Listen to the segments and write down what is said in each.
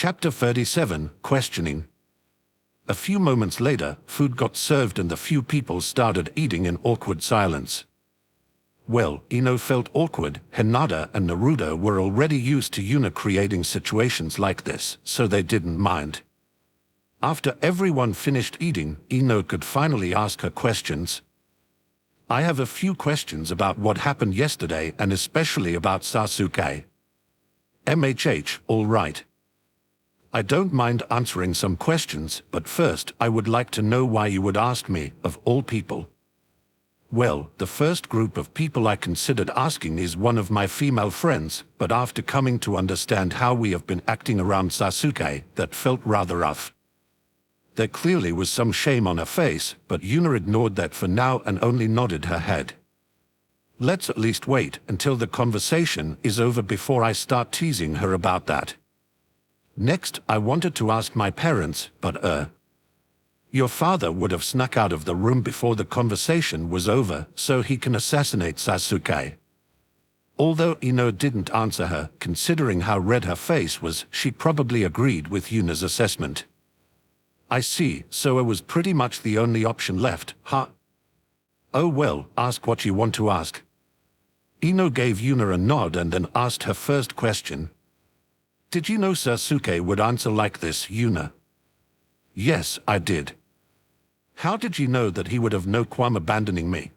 Chapter 37, Questioning. A few moments later, food got served and the few people started eating in awkward silence. Well, Ino felt awkward. Hinata and Naruto were already used to Yuna creating situations like this, so they didn't mind. After everyone finished eating, Ino could finally ask her questions. I have a few questions about what happened yesterday and especially about Sasuke. All right. I don't mind answering some questions, but first I would like to know why you would ask me, of all people. Well, the first group of people I considered asking is one of my female friends, but after coming to understand how we have been acting around Sasuke, that felt rather rough. There clearly was some shame on her face, but Yuna ignored that for now and only nodded her head. Let's at least wait until the conversation is over before I start teasing her about that. Next, I wanted to ask my parents, but your father would have snuck out of the room before the conversation was over, so he can assassinate Sasuke. Although Ino didn't answer her, considering how red her face was, she probably agreed with Yuna's assessment. I see, so it was pretty much the only option left, huh? Oh well, ask what you want to ask. Ino gave Yuna a nod and then asked her first question. Did you know Sasuke would answer like this, Yuna? Yes, I did. How did you know that he would have no qualm abandoning me?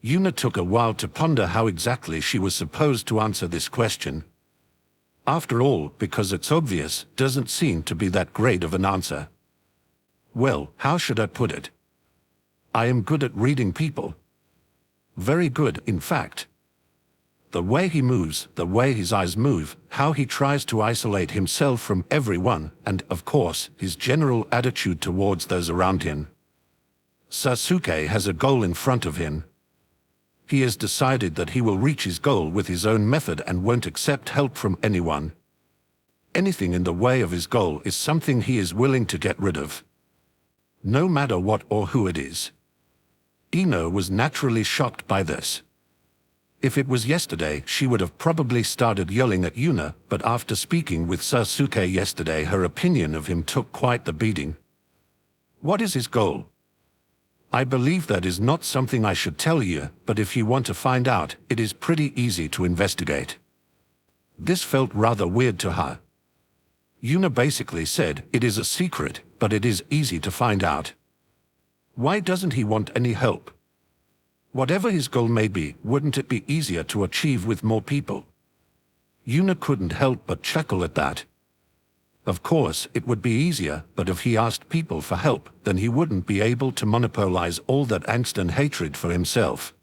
Yuna took a while to ponder how exactly she was supposed to answer this question. After all, because it's obvious, doesn't seem to be that great of an answer. Well, how should I put it? I am good at reading people. Very good, in fact. The way he moves, the way his eyes move, how he tries to isolate himself from everyone, and, of course, his general attitude towards those around him. Sasuke has a goal in front of him. He has decided that he will reach his goal with his own method and won't accept help from anyone. Anything in the way of his goal is something he is willing to get rid of. No matter what or who it is. Ino was naturally shocked by this. If it was yesterday, she would have probably started yelling at Yuna, but after speaking with Sasuke yesterday, her opinion of him took quite the beating. What is his goal? I believe that is not something I should tell you, but if you want to find out, it is pretty easy to investigate. This felt rather weird to her. Yuna basically said, it is a secret, but it is easy to find out. Why doesn't he want any help? Whatever his goal may be, wouldn't it be easier to achieve with more people? Yuna couldn't help but chuckle at that. Of course, it would be easier, but if he asked people for help, then he wouldn't be able to monopolize all that angst and hatred for himself.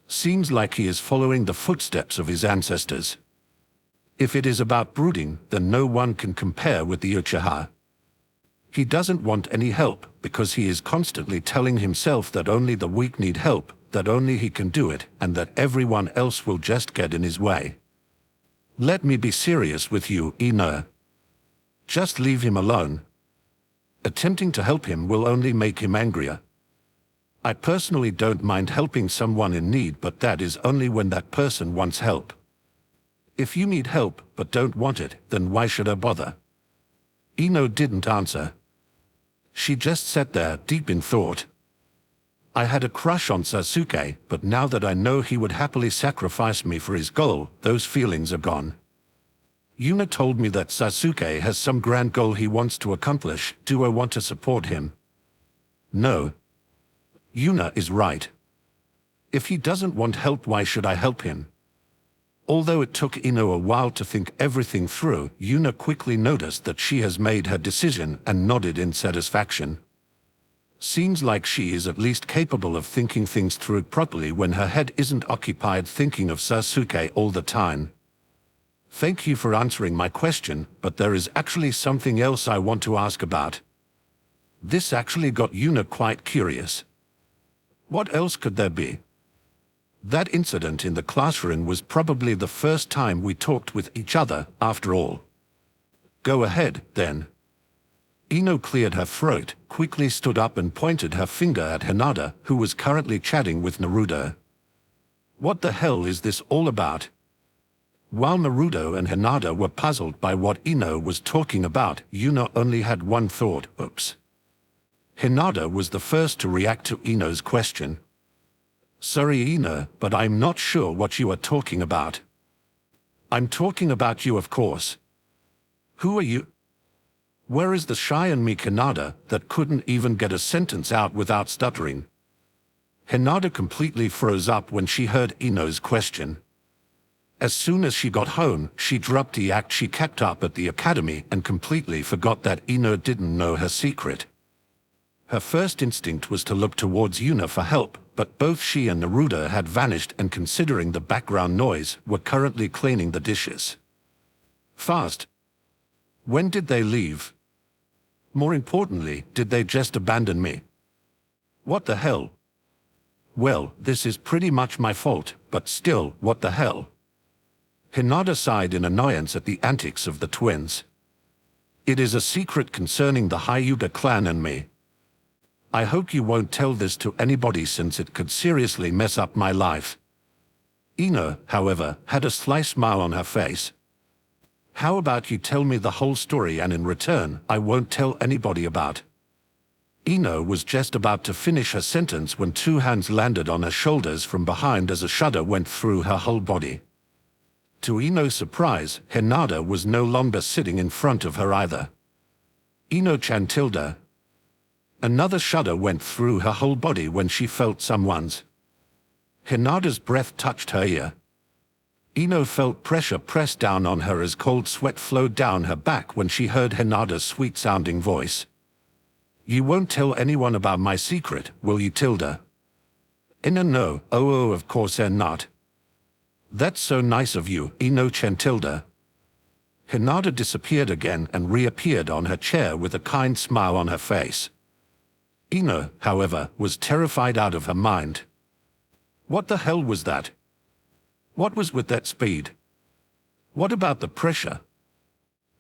Seems like he is following the footsteps of his ancestors. If it is about brooding, then no one can compare with the Uchiha. He doesn't want any help, because he is constantly telling himself that only the weak need help, that only he can do it, and that everyone else will just get in his way. Let me be serious with you, Ino. Just leave him alone. Attempting to help him will only make him angrier. I personally don't mind helping someone in need, but that is only when that person wants help. If you need help but don't want it, then why should I bother? Ino didn't answer. She just sat there, deep in thought. I had a crush on Sasuke, but now that I know he would happily sacrifice me for his goal, those feelings are gone. Yuna told me that Sasuke has some grand goal he wants to accomplish. Do I want to support him? No. Yuna is right. If he doesn't want help, why should I help him? Although it took Ino a while to think everything through, Yuna quickly noticed that she has made her decision and nodded in satisfaction. Seems like she is at least capable of thinking things through properly when her head isn't occupied thinking of Sasuke all the time. Thank you for answering my question, but there is actually something else I want to ask about. This actually got Yuna quite curious. What else could there be? That incident in the classroom was probably the first time we talked with each other, after all. Go ahead, then. Ino cleared her throat, quickly stood up and pointed her finger at Hinata, who was currently chatting with Naruto. What the hell is this all about? While Naruto and Hinata were puzzled by what Ino was talking about, Yuna only had one thought: oops. Hinata was the first to react to Ino's question. Sorry Ino, but I'm not sure what you are talking about. I'm talking about you, of course. Who are you? Where is the shy and meek Hinata that couldn't even get a sentence out without stuttering? Hinata completely froze up when she heard Ino's question. As soon as she got home, she dropped the act she kept up at the academy and completely forgot that Ino didn't know her secret. Her first instinct was to look towards Yuna for help, but both she and Naruto had vanished, and considering the background noise, were currently cleaning the dishes. Fast. When did they leave? More importantly, did they just abandon me? What the hell? Well, this is pretty much my fault, but still, what the hell? Hinata sighed in annoyance at the antics of the twins. It is a secret concerning the Hyuga clan and me. I hope you won't tell this to anybody, since it could seriously mess up my life. Ino, however, had a sly smile on her face. How about you tell me the whole story, and in return, I won't tell anybody about. Ino was just about to finish her sentence when two hands landed on her shoulders from behind as a shudder went through her whole body. To Ino's surprise, Hinata was no longer sitting in front of her either. Ino-chan tilde. Another shudder went through her whole body when she felt someone's. Hinata's breath touched her ear. Ino felt pressure press down on her as cold sweat flowed down her back when she heard Hinata's sweet-sounding voice. You won't tell anyone about my secret, will you, tilde? Ino, no, oh, of course not. That's so nice of you, Ino-chan tilde. Hinata disappeared again and reappeared on her chair with a kind smile on her face. Ino, however, was terrified out of her mind. What the hell was that? What was with that speed? What about the pressure?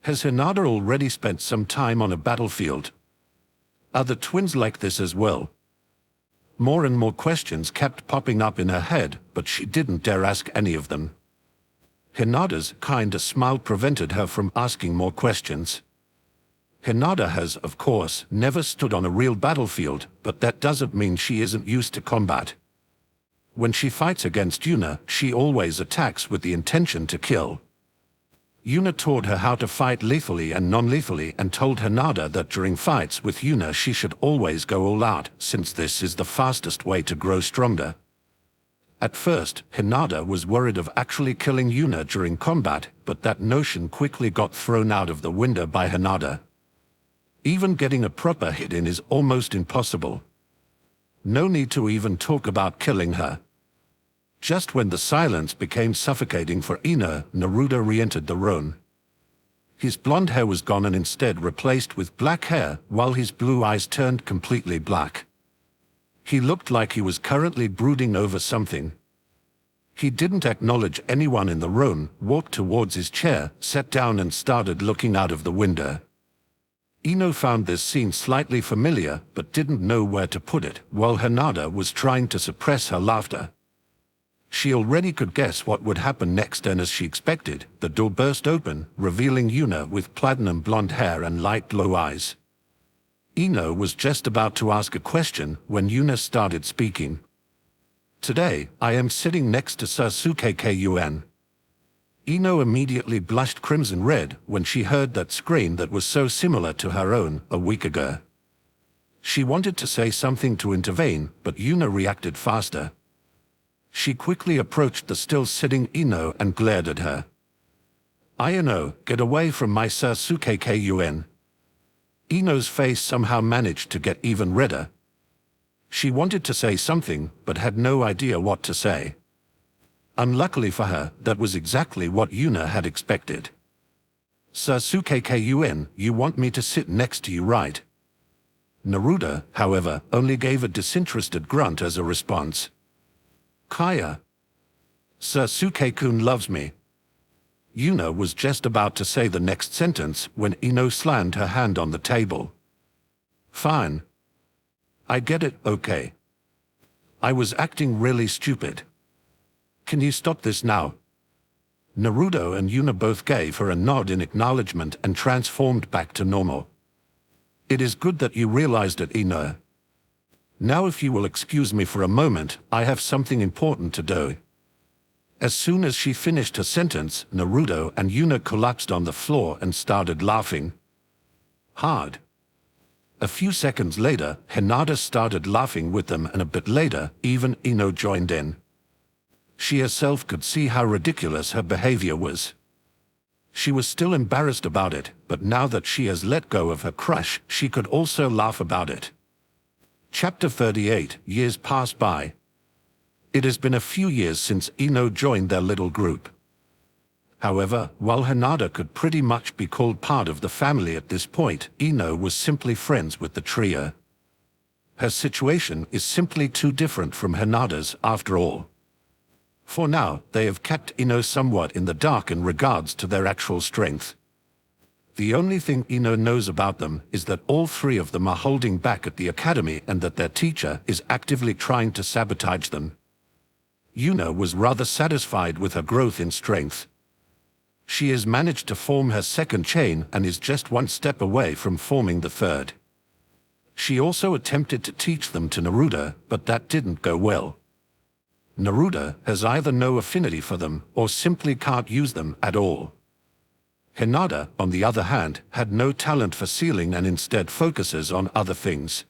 Has Hinata already spent some time on a battlefield? Are the twins like this as well? More and more questions kept popping up in her head, but she didn't dare ask any of them. Hinata's kind smile prevented her from asking more questions. Hinata has, of course, never stood on a real battlefield, but that doesn't mean she isn't used to combat. When she fights against Yuna, she always attacks with the intention to kill. Yuna taught her how to fight lethally and non-lethally, and told Hinata that during fights with Yuna she should always go all out, since this is the fastest way to grow stronger. At first, Hinata was worried of actually killing Yuna during combat, but that notion quickly got thrown out of the window by Hinata. Even getting a proper hit in is almost impossible. No need to even talk about killing her. Just when the silence became suffocating for Ino, Naruto re-entered the room. His blonde hair was gone and instead replaced with black hair, while his blue eyes turned completely black. He looked like he was currently brooding over something. He didn't acknowledge anyone in the room, walked towards his chair, sat down and started looking out of the window. Ino found this scene slightly familiar, but didn't know where to put it, while Hinata was trying to suppress her laughter. She already could guess what would happen next, and as she expected, the door burst open, revealing Yuna with platinum blonde hair and light blue eyes. Ino was just about to ask a question when Yuna started speaking. Today, I am sitting next to Sasuke Kun. Ino immediately blushed crimson red when she heard that scream that was so similar to her own a week ago. She wanted to say something to intervene, but Yuna reacted faster. She quickly approached the still-sitting Ino and glared at her. Ino, get away from my Sasuke Kun. Ino's face somehow managed to get even redder. She wanted to say something, but had no idea what to say. Unluckily for her, that was exactly what Yuna had expected. Sasuke Kun, you want me to sit next to you, right? Naruto, however, only gave a disinterested grunt as a response. Kaya. Sasuke-kun loves me. Yuna was just about to say the next sentence when Ino slammed her hand on the table. Fine. I get it, okay. I was acting really stupid. Can you stop this now? Naruto and Yuna both gave her a nod in acknowledgement and transformed back to normal. It is good that you realized it, Ino. Now if you will excuse me for a moment, I have something important to do. As soon as she finished her sentence, Naruto and Yuna collapsed on the floor and started laughing hard. A few seconds later, Hinata started laughing with them, and a bit later, even Ino joined in. She herself could see how ridiculous her behavior was. She was still embarrassed about it, but now that she has let go of her crush, she could also laugh about it. Chapter 38. Years pass by. It has been a few years since Ino joined their little group. However, while Hinata could pretty much be called part of the family at this point, Ino was simply friends with the trio. Her situation is simply too different from Hinata's after all. For now, they have kept Ino somewhat in the dark in regards to their actual strength. The only thing Ino knows about them is that all three of them are holding back at the academy and that their teacher is actively trying to sabotage them. Yuna was rather satisfied with her growth in strength. She has managed to form her second chain and is just one step away from forming the third. She also attempted to teach them to Naruto, but that didn't go well. Naruto has either no affinity for them or simply can't use them at all. Hinata, on the other hand, had no talent for sealing and instead focuses on other things.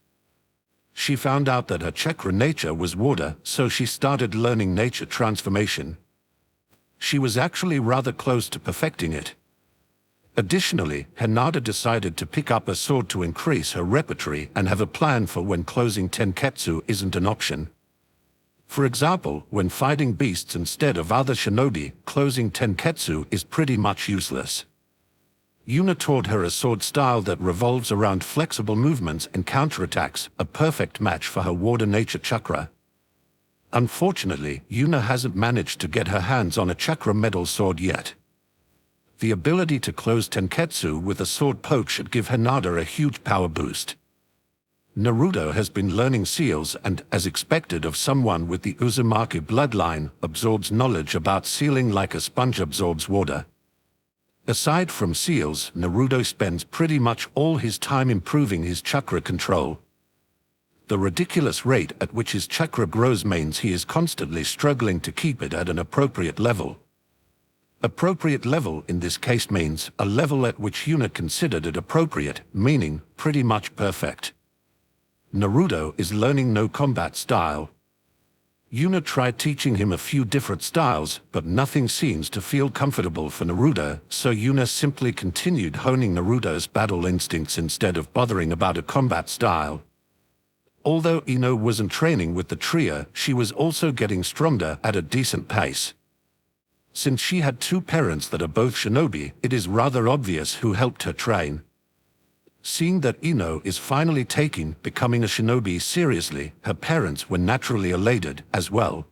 She found out that her chakra nature was water, so she started learning nature transformation. She was actually rather close to perfecting it. Additionally, Hinata decided to pick up a sword to increase her repertoire and have a plan for when closing tenketsu isn't an option. For example, when fighting beasts instead of other shinobi, closing tenketsu is pretty much useless. Yuna taught her a sword style that revolves around flexible movements and counterattacks, a perfect match for her water nature chakra. Unfortunately, Yuna hasn't managed to get her hands on a chakra metal sword yet. The ability to close tenketsu with a sword poke should give Hinata a huge power boost. Naruto has been learning seals and, as expected of someone with the Uzumaki bloodline, absorbs knowledge about sealing like a sponge absorbs water. Aside from seals, Naruto spends pretty much all his time improving his chakra control. The ridiculous rate at which his chakra grows means he is constantly struggling to keep it at an appropriate level. Appropriate level in this case means a level at which Yuna considered it appropriate, meaning pretty much perfect. Naruto is learning no combat style. Yuna tried teaching him a few different styles, but nothing seems to feel comfortable for Naruto, so Yuna simply continued honing Naruto's battle instincts instead of bothering about a combat style. Although Ino wasn't training with the trio, she was also getting stronger at a decent pace. Since she had two parents that are both shinobi, it is rather obvious who helped her train. Seeing that Ino is finally becoming a shinobi seriously, her parents were naturally elated as well.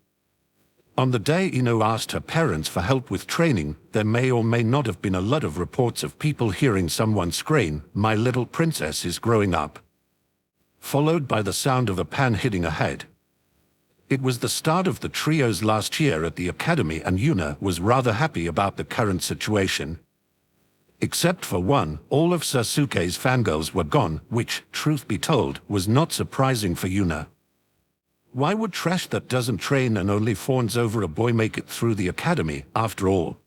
On the day Ino asked her parents for help with training, there may or may not have been a lot of reports of people hearing someone scream, "My little princess is growing up," followed by the sound of a pan hitting a head. It was the start of the trio's last year at the academy, and Yuna was rather happy about the current situation. Except for one, all of Sasuke's fangirls were gone, which, truth be told, was not surprising for Yuna. Why would trash that doesn't train and only fawns over a boy make it through the academy, after all?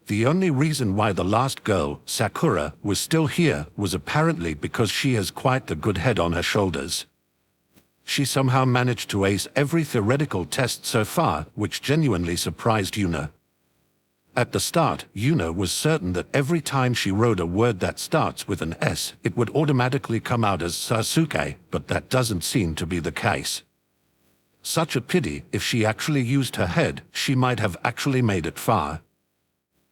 The only reason why the last girl, Sakura, was still here was apparently because she has quite the good head on her shoulders. She somehow managed to ace every theoretical test so far, which genuinely surprised Yuna. At the start, Yuna was certain that every time she wrote a word that starts with an S, it would automatically come out as Sasuke, but that doesn't seem to be the case. Such a pity. If she actually used her head, she might have actually made it far.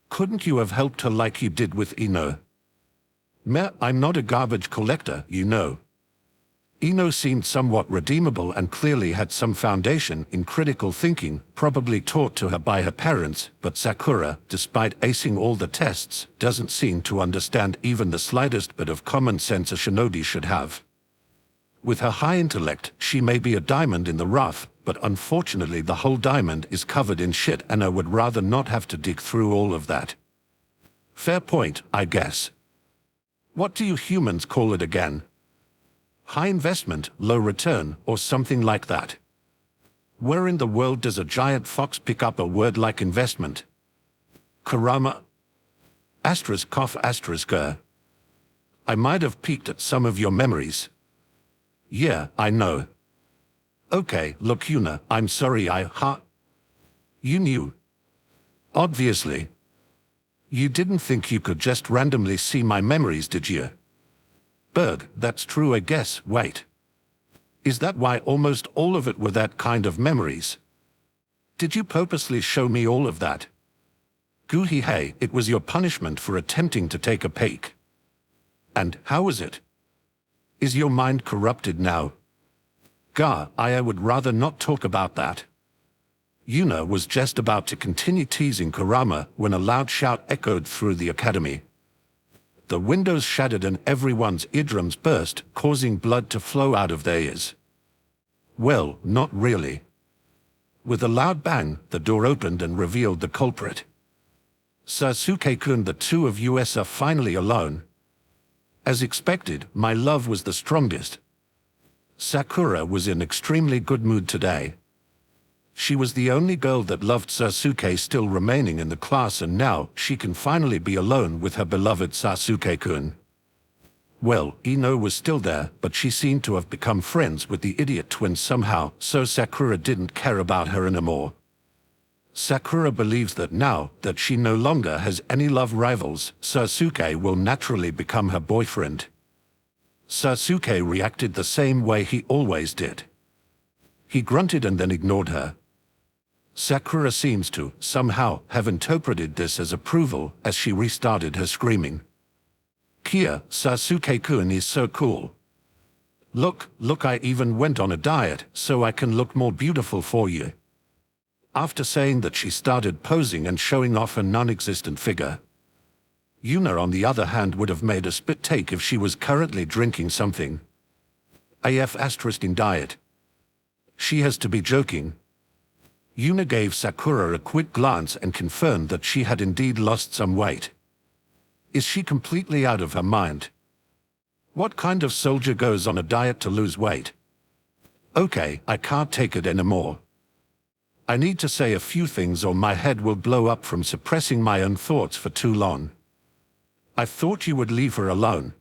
Couldn't you have helped her like you did with Ino? Meh, I'm not a garbage collector, you know. Ino seemed somewhat redeemable and clearly had some foundation in critical thinking, probably taught to her by her parents, but Sakura, despite acing all the tests, doesn't seem to understand even the slightest bit of common sense a shinobi should have. With her high intellect, she may be a diamond in the rough, but unfortunately the whole diamond is covered in shit and I would rather not have to dig through all of that. Fair point, I guess. What do you humans call it again? High investment, low return, or something like that. Where in the world does a giant fox pick up a word like investment? Kurama? Asterisk cough asterisk I might have peeked at some of your memories. Yeah, I know. Okay, look Yuna, I'm sorry You knew. Obviously. You didn't think you could just randomly see my memories, did you? Berg, that's true I guess, wait. Is that why almost all of it were that kind of memories? Did you purposely show me all of that? Goohee hey, it was your punishment for attempting to take a peek. And how was it? Is your mind corrupted now? Gah, I would rather not talk about that. Yuna was just about to continue teasing Kurama when a loud shout echoed through the academy. The windows shattered and everyone's eardrums burst, causing blood to flow out of their ears. Well, not really. With a loud bang, the door opened and revealed the culprit. Sasuke-kun, the two of us are finally alone. As expected, my love was the strongest. Sakura was in extremely good mood today. She was the only girl that loved Sasuke still remaining in the class, and now she can finally be alone with her beloved Sasuke-kun. Well, Ino was still there, but she seemed to have become friends with the idiot twin somehow, so Sakura didn't care about her anymore. Sakura believes that now that she no longer has any love rivals, Sasuke will naturally become her boyfriend. Sasuke reacted the same way he always did. He grunted and then ignored her. Sakura seems to, somehow, have interpreted this as approval as she restarted her screaming. Kia, Sasuke-kun is so cool. Look, I even went on a diet so I can look more beautiful for you. After saying that, she started posing and showing off her non-existent figure. Yuna, on the other hand, would have made a spit take if she was currently drinking something. AF asterisk in diet. She has to be joking. Yuna gave Sakura a quick glance and confirmed that she had indeed lost some weight. Is she completely out of her mind? What kind of soldier goes on a diet to lose weight? Okay, I can't take it anymore. I need to say a few things or my head will blow up from suppressing my own thoughts for too long. I thought you would leave her alone.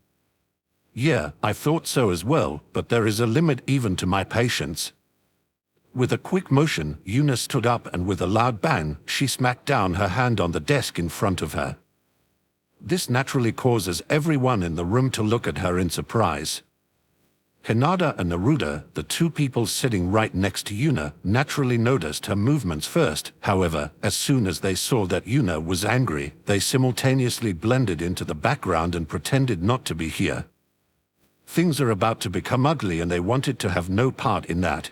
Yeah, I thought so as well, but there is a limit even to my patience. With a quick motion, Yuna stood up and with a loud bang, she smacked down her hand on the desk in front of her. This naturally causes everyone in the room to look at her in surprise. Hinata and Naruto, the two people sitting right next to Yuna, naturally noticed her movements first. However, as soon as they saw that Yuna was angry, they simultaneously blended into the background and pretended not to be here. Things are about to become ugly and they wanted to have no part in that.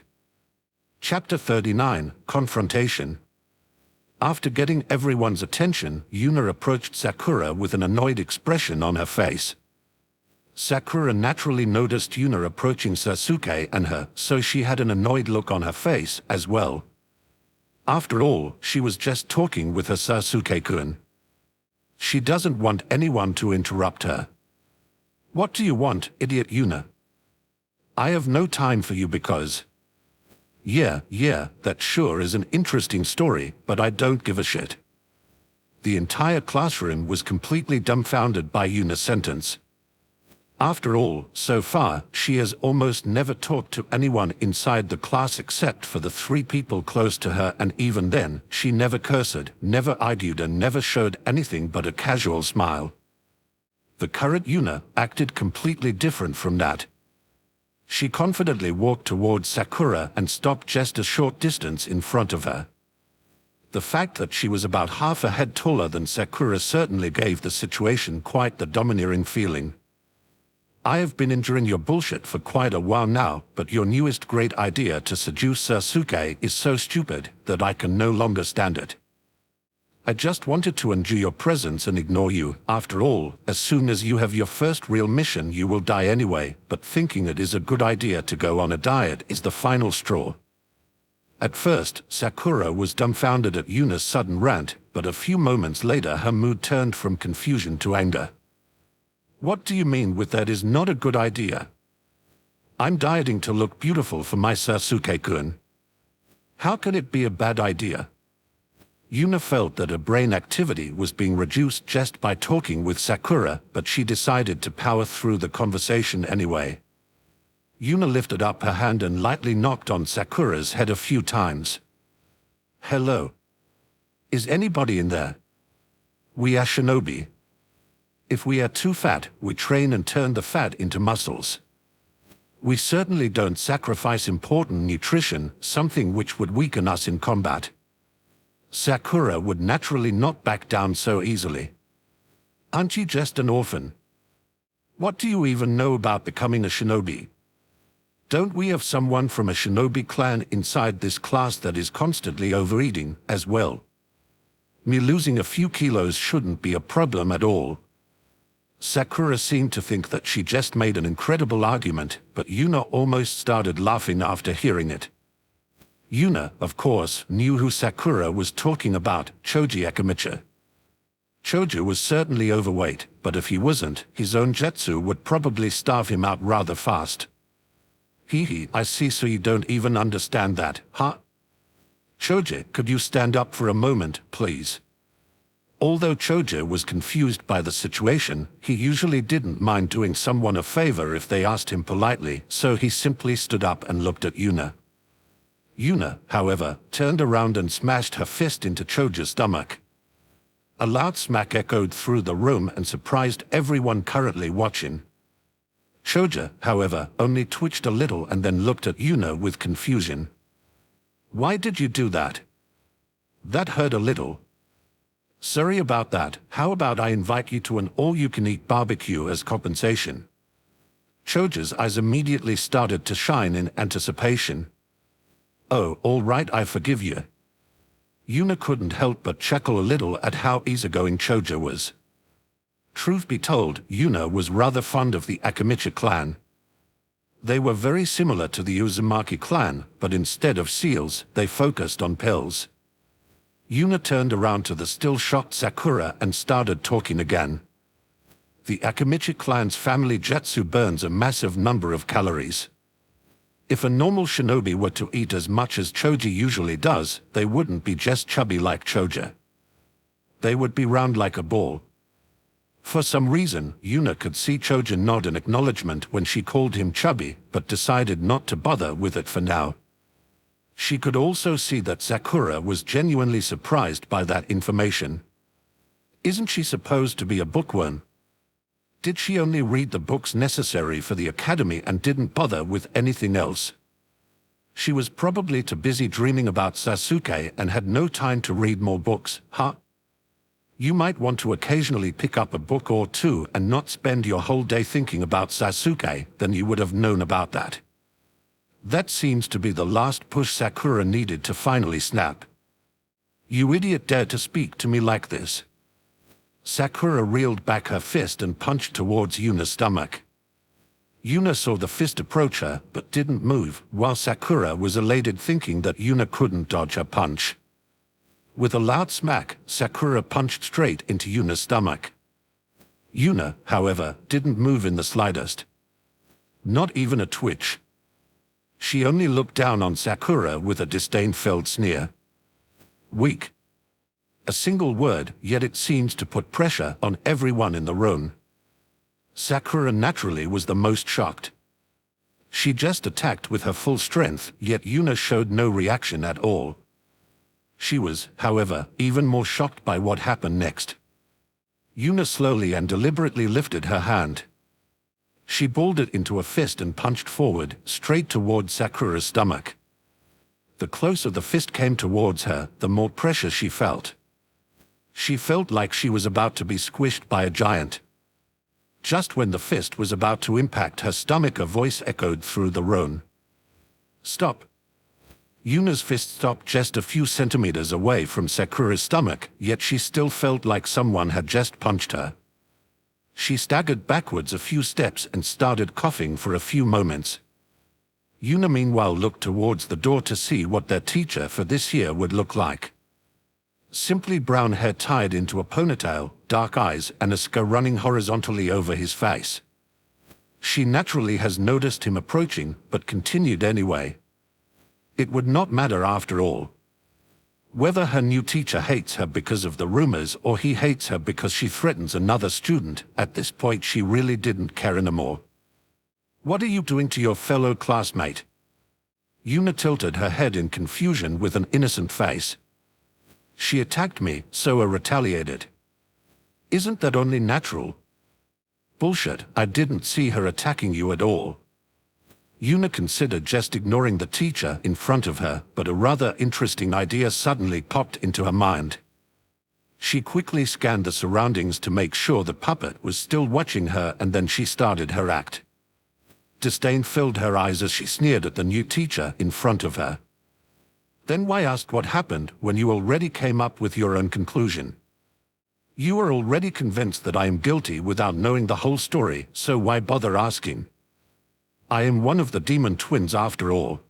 Chapter 39, Confrontation. After getting everyone's attention, Yuna approached Sakura with an annoyed expression on her face. Sakura naturally noticed Yuna approaching Sasuke and her, so she had an annoyed look on her face as well. After all, she was just talking with her Sasuke-kun. She doesn't want anyone to interrupt her. What do you want, idiot Yuna? I have no time for you because... Yeah, that sure is an interesting story, but I don't give a shit. The entire classroom was completely dumbfounded by Yuna's sentence. After all, so far, she has almost never talked to anyone inside the class except for the three people close to her, and even then, she never cursed, never argued and never showed anything but a casual smile. The current Yuna acted completely different from that. She confidently walked towards Sakura and stopped just a short distance in front of her. The fact that she was about half a head taller than Sakura certainly gave the situation quite the domineering feeling. I have been enduring your bullshit for quite a while now, but your newest great idea to seduce Sasuke is so stupid that I can no longer stand it. I just wanted to enjoy your presence and ignore you. After all, as soon as you have your first real mission, you will die anyway, but thinking it is a good idea to go on a diet is the final straw. At first, Sakura was dumbfounded at Yuna's sudden rant, but a few moments later her mood turned from confusion to anger. What do you mean with that is not a good idea? I'm dieting to look beautiful for my Sasuke-kun. How can it be a bad idea? Yuna felt that her brain activity was being reduced just by talking with Sakura, but she decided to power through the conversation anyway. Yuna lifted up her hand and lightly knocked on Sakura's head a few times. Hello. Is anybody in there? We are shinobi. If we are too fat, we train and turn the fat into muscles. We certainly don't sacrifice important nutrition, something which would weaken us in combat. Sakura would naturally not back down so easily. Aren't you just an orphan? What do you even know about becoming a shinobi? Don't we have someone from a shinobi clan inside this class that is constantly overeating as well? Me losing a few kilos shouldn't be a problem at all. Sakura seemed to think that she just made an incredible argument, but Yuna almost started laughing after hearing it. Yuna, of course, knew who Sakura was talking about, Choji Akamichi. Choji was certainly overweight, but if he wasn't, his own jutsu would probably starve him out rather fast. Hehe, I see, so you don't even understand that, huh? Choji, could you stand up for a moment, please? Although Choji was confused by the situation, he usually didn't mind doing someone a favor if they asked him politely, so he simply stood up and looked at Yuna. Yuna, however, turned around and smashed her fist into Choji's stomach. A loud smack echoed through the room and surprised everyone currently watching. Choji, however, only twitched a little and then looked at Yuna with confusion. Why did you do that? That hurt a little. Sorry about that. How about I invite you to an all-you-can-eat barbecue as compensation? Choji's eyes immediately started to shine in anticipation. Oh, all right, I forgive you. Yuna couldn't help but chuckle a little at how easygoing Choji was. Truth be told, Yuna was rather fond of the Akamichi clan. They were very similar to the Uzumaki clan, but instead of seals, they focused on pills. Yuna turned around to the still shocked Sakura and started talking again. The Akamichi clan's family jutsu burns a massive number of calories. If a normal shinobi were to eat as much as Choji usually does, they wouldn't be just chubby like Choji. They would be round like a ball. For some reason, Yuna could see Choji nod in acknowledgement when she called him chubby, but decided not to bother with it for now. She could also see that Sakura was genuinely surprised by that information. Isn't she supposed to be a bookworm? Did she only read the books necessary for the academy and didn't bother with anything else? She was probably too busy dreaming about Sasuke and had no time to read more books, huh? You might want to occasionally pick up a book or two and not spend your whole day thinking about Sasuke, then you would have known about that. That seems to be the last push Sakura needed to finally snap. You idiot, dare to speak to me like this. Sakura reeled back her fist and punched towards Yuna's stomach. Yuna saw the fist approach her, but didn't move, while Sakura was elated thinking that Yuna couldn't dodge her punch. With a loud smack, Sakura punched straight into Yuna's stomach. Yuna, however, didn't move in the slightest. Not even a twitch. She only looked down on Sakura with a disdain-filled sneer. Weak. A single word, yet it seems to put pressure on everyone in the room. Sakura naturally was the most shocked. She just attacked with her full strength, yet Yuna showed no reaction at all. She was, however, even more shocked by what happened next. Yuna slowly and deliberately lifted her hand. She balled it into a fist and punched forward, straight toward Sakura's stomach. The closer the fist came towards her, the more pressure she felt. She felt like she was about to be squished by a giant. Just when the fist was about to impact her stomach, a voice echoed through the room. Stop. Yuna's fist stopped just a few centimeters away from Sakura's stomach, yet she still felt like someone had just punched her. She staggered backwards a few steps and started coughing for a few moments. Yuna meanwhile looked towards the door to see what their teacher for this year would look like. Simply brown hair tied into a ponytail, dark eyes, and a scar running horizontally over his face. She naturally has noticed him approaching, but continued anyway. It would not matter after all. Whether her new teacher hates her because of the rumors or he hates her because she threatens another student, at this point she really didn't care anymore. "What are you doing to your fellow classmate?" Yuna tilted her head in confusion with an innocent face. "She attacked me, so I retaliated." "Isn't that only natural?" "Bullshit, I didn't see her attacking you at all." Yuna considered just ignoring the teacher in front of her, but a rather interesting idea suddenly popped into her mind. She quickly scanned the surroundings to make sure the puppet was still watching her, and then she started her act. Disdain filled her eyes as she sneered at the new teacher in front of her. "Then why ask what happened when you already came up with your own conclusion? You are already convinced that I am guilty without knowing the whole story, so why bother asking? I am one of the demon twins after all.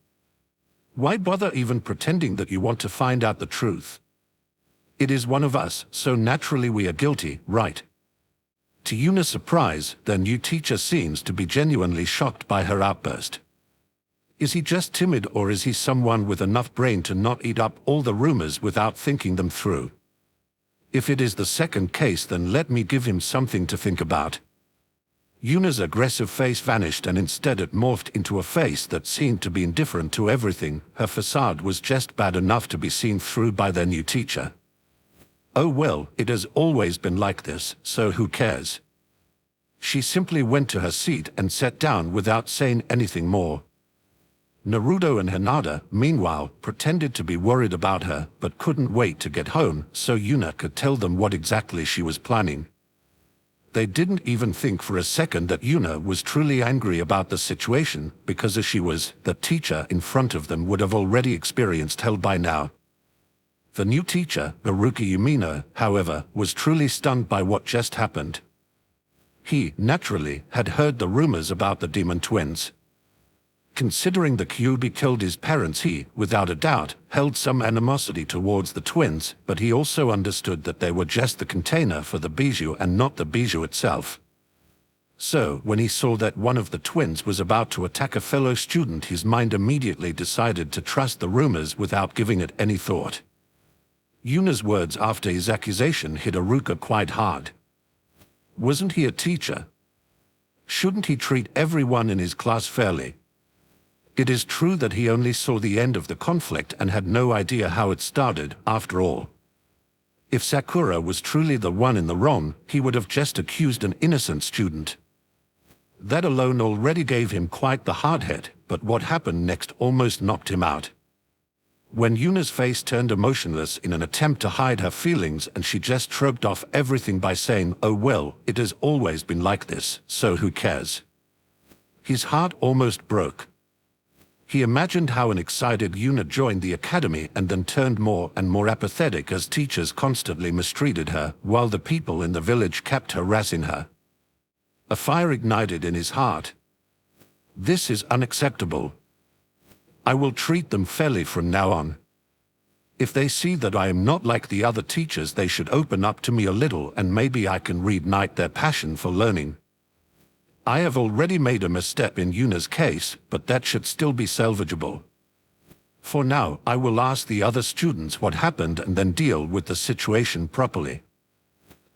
Why bother even pretending that you want to find out the truth? It is one of us, so naturally we are guilty, right?" To Yuna's surprise, their new teacher seems to be genuinely shocked by her outburst. Is he just timid, or is he someone with enough brain to not eat up all the rumors without thinking them through? If it is the second case, then let me give him something to think about. Yuna's aggressive face vanished, and instead it morphed into a face that seemed to be indifferent to everything. Her facade was just bad enough to be seen through by their new teacher. Oh well, it has always been like this, so who cares? She simply went to her seat and sat down without saying anything more. Naruto and Hinata, meanwhile, pretended to be worried about her, but couldn't wait to get home so Yuna could tell them what exactly she was planning. They didn't even think for a second that Yuna was truly angry about the situation, because as she was, the teacher in front of them would have already experienced hell by now. The new teacher, Haruki Umino, however, was truly stunned by what just happened. He, naturally, had heard the rumors about the demon twins. Considering the Kyuubi killed his parents, he, without a doubt, held some animosity towards the twins, but he also understood that they were just the container for the bijou and not the bijou itself. So, when he saw that one of the twins was about to attack a fellow student, his mind immediately decided to trust the rumors without giving it any thought. Yuna's words after his accusation hit Haruka quite hard. Wasn't he a teacher? Shouldn't he treat everyone in his class fairly? It is true that he only saw the end of the conflict and had no idea how it started, after all. If Sakura was truly the one in the wrong, he would have just accused an innocent student. That alone already gave him quite the hard hit, but what happened next almost knocked him out. When Yuna's face turned emotionless in an attempt to hide her feelings, and she just shrugged off everything by saying, "Oh well, it has always been like this, so who cares?" His heart almost broke. He imagined how an excited Yuna joined the academy and then turned more and more apathetic as teachers constantly mistreated her, while the people in the village kept harassing her. A fire ignited in his heart. This is unacceptable. I will treat them fairly from now on. If they see that I am not like the other teachers, they should open up to me a little, and maybe I can reignite their passion for learning. I have already made a misstep in Yuna's case, but that should still be salvageable. For now, I will ask the other students what happened and then deal with the situation properly.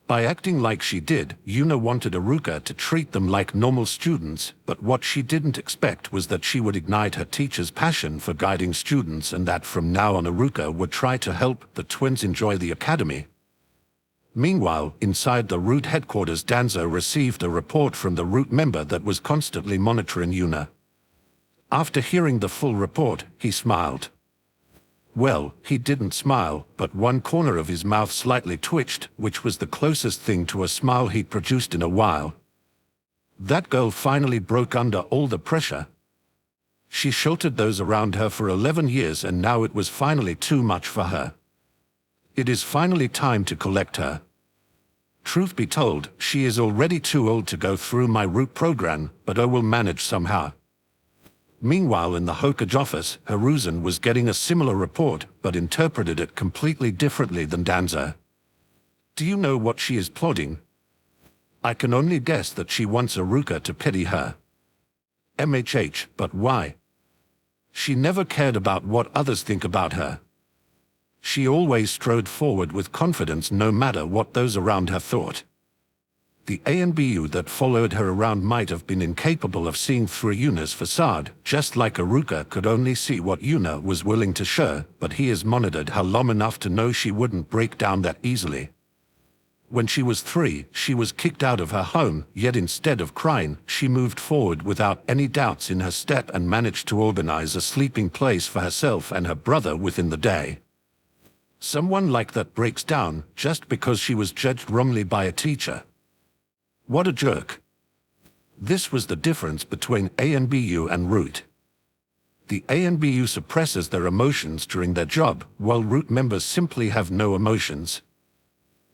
By acting like she did, Yuna wanted Haruka to treat them like normal students, but what she didn't expect was that she would ignite her teacher's passion for guiding students, and that from now on Haruka would try to help the twins enjoy the academy. Meanwhile, inside the Root headquarters, Danzo received a report from the Root member that was constantly monitoring Yuna. After hearing the full report, he smiled. Well, he didn't smile, but one corner of his mouth slightly twitched, which was the closest thing to a smile he'd produced in a while. That girl finally broke under all the pressure. She sheltered those around her for 11 years, and now it was finally too much for her. It is finally time to collect her. Truth be told, she is already too old to go through my root program, but I will manage somehow. Meanwhile, in the Hokage office, Hiruzen was getting a similar report, but interpreted it completely differently than Danzo. Do you know what she is plotting? I can only guess that she wants Iruka to pity her. MHH, but why? She never cared about what others think about her. She always strode forward with confidence no matter what those around her thought. The ANBU that followed her around might have been incapable of seeing through Yuna's facade, just like Iruka could only see what Yuna was willing to show, but he has monitored her long enough to know she wouldn't break down that easily. When she was 3, she was kicked out of her home, yet instead of crying, she moved forward without any doubts in her step and managed to organize a sleeping place for herself and her brother within the day. Someone like that breaks down just because she was judged wrongly by a teacher. What a jerk. This was the difference between ANBU and Root. The ANBU suppresses their emotions during their job, while Root members simply have no emotions.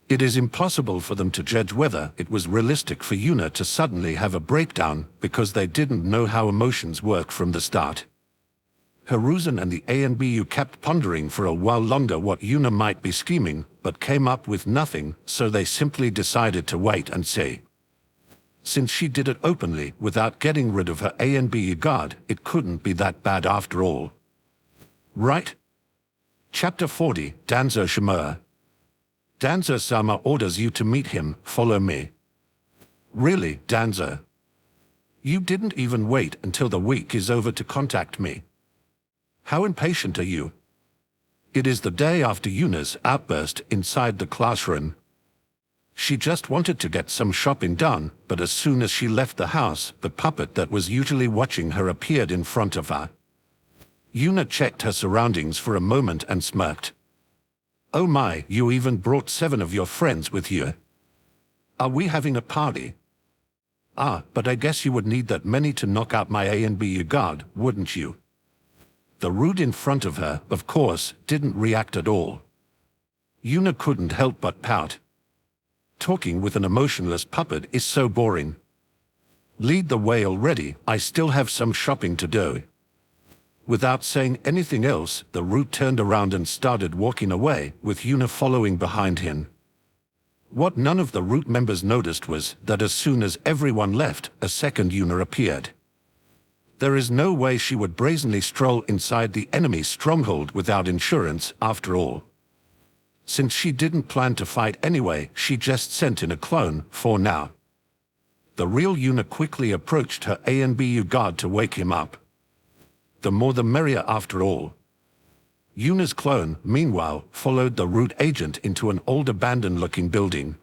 It is impossible for them to judge whether it was realistic for Yuna to suddenly have a breakdown because they didn't know how emotions work from the start. Hiruzen and the ANBU kept pondering for a while longer what Yuna might be scheming, but came up with nothing, so they simply decided to wait and see. Since she did it openly without getting rid of her ANBU guard, it couldn't be that bad after all. Right? Chapter 40, Danzo Shimura. Danzo-sama orders you to meet him, follow me. Really, Danzo? You didn't even wait until the week is over to contact me. How impatient are you? It is the day after Yuna's outburst inside the classroom. She just wanted to get some shopping done, but as soon as she left the house, the puppet that was usually watching her appeared in front of her. Yuna checked her surroundings for a moment and smirked. Oh my, you even brought 7 of your friends with you. Are we having a party? Ah, but I guess you would need that many to knock out my ANBU guard, wouldn't you? The Root in front of her, of course, didn't react at all. Yuna couldn't help but pout. Talking with an emotionless puppet is so boring. Lead the way already, I still have some shopping to do. Without saying anything else, the Root turned around and started walking away, with Yuna following behind him. What none of the Root members noticed was that as soon as everyone left, a second Yuna appeared. There is no way she would brazenly stroll inside the enemy's stronghold without insurance, after all. Since she didn't plan to fight anyway, she just sent in a clone, for now. The real Yuna quickly approached her ANBU guard to wake him up. The more the merrier after all. Yuna's clone, meanwhile, followed the Root agent into an old abandoned-looking building.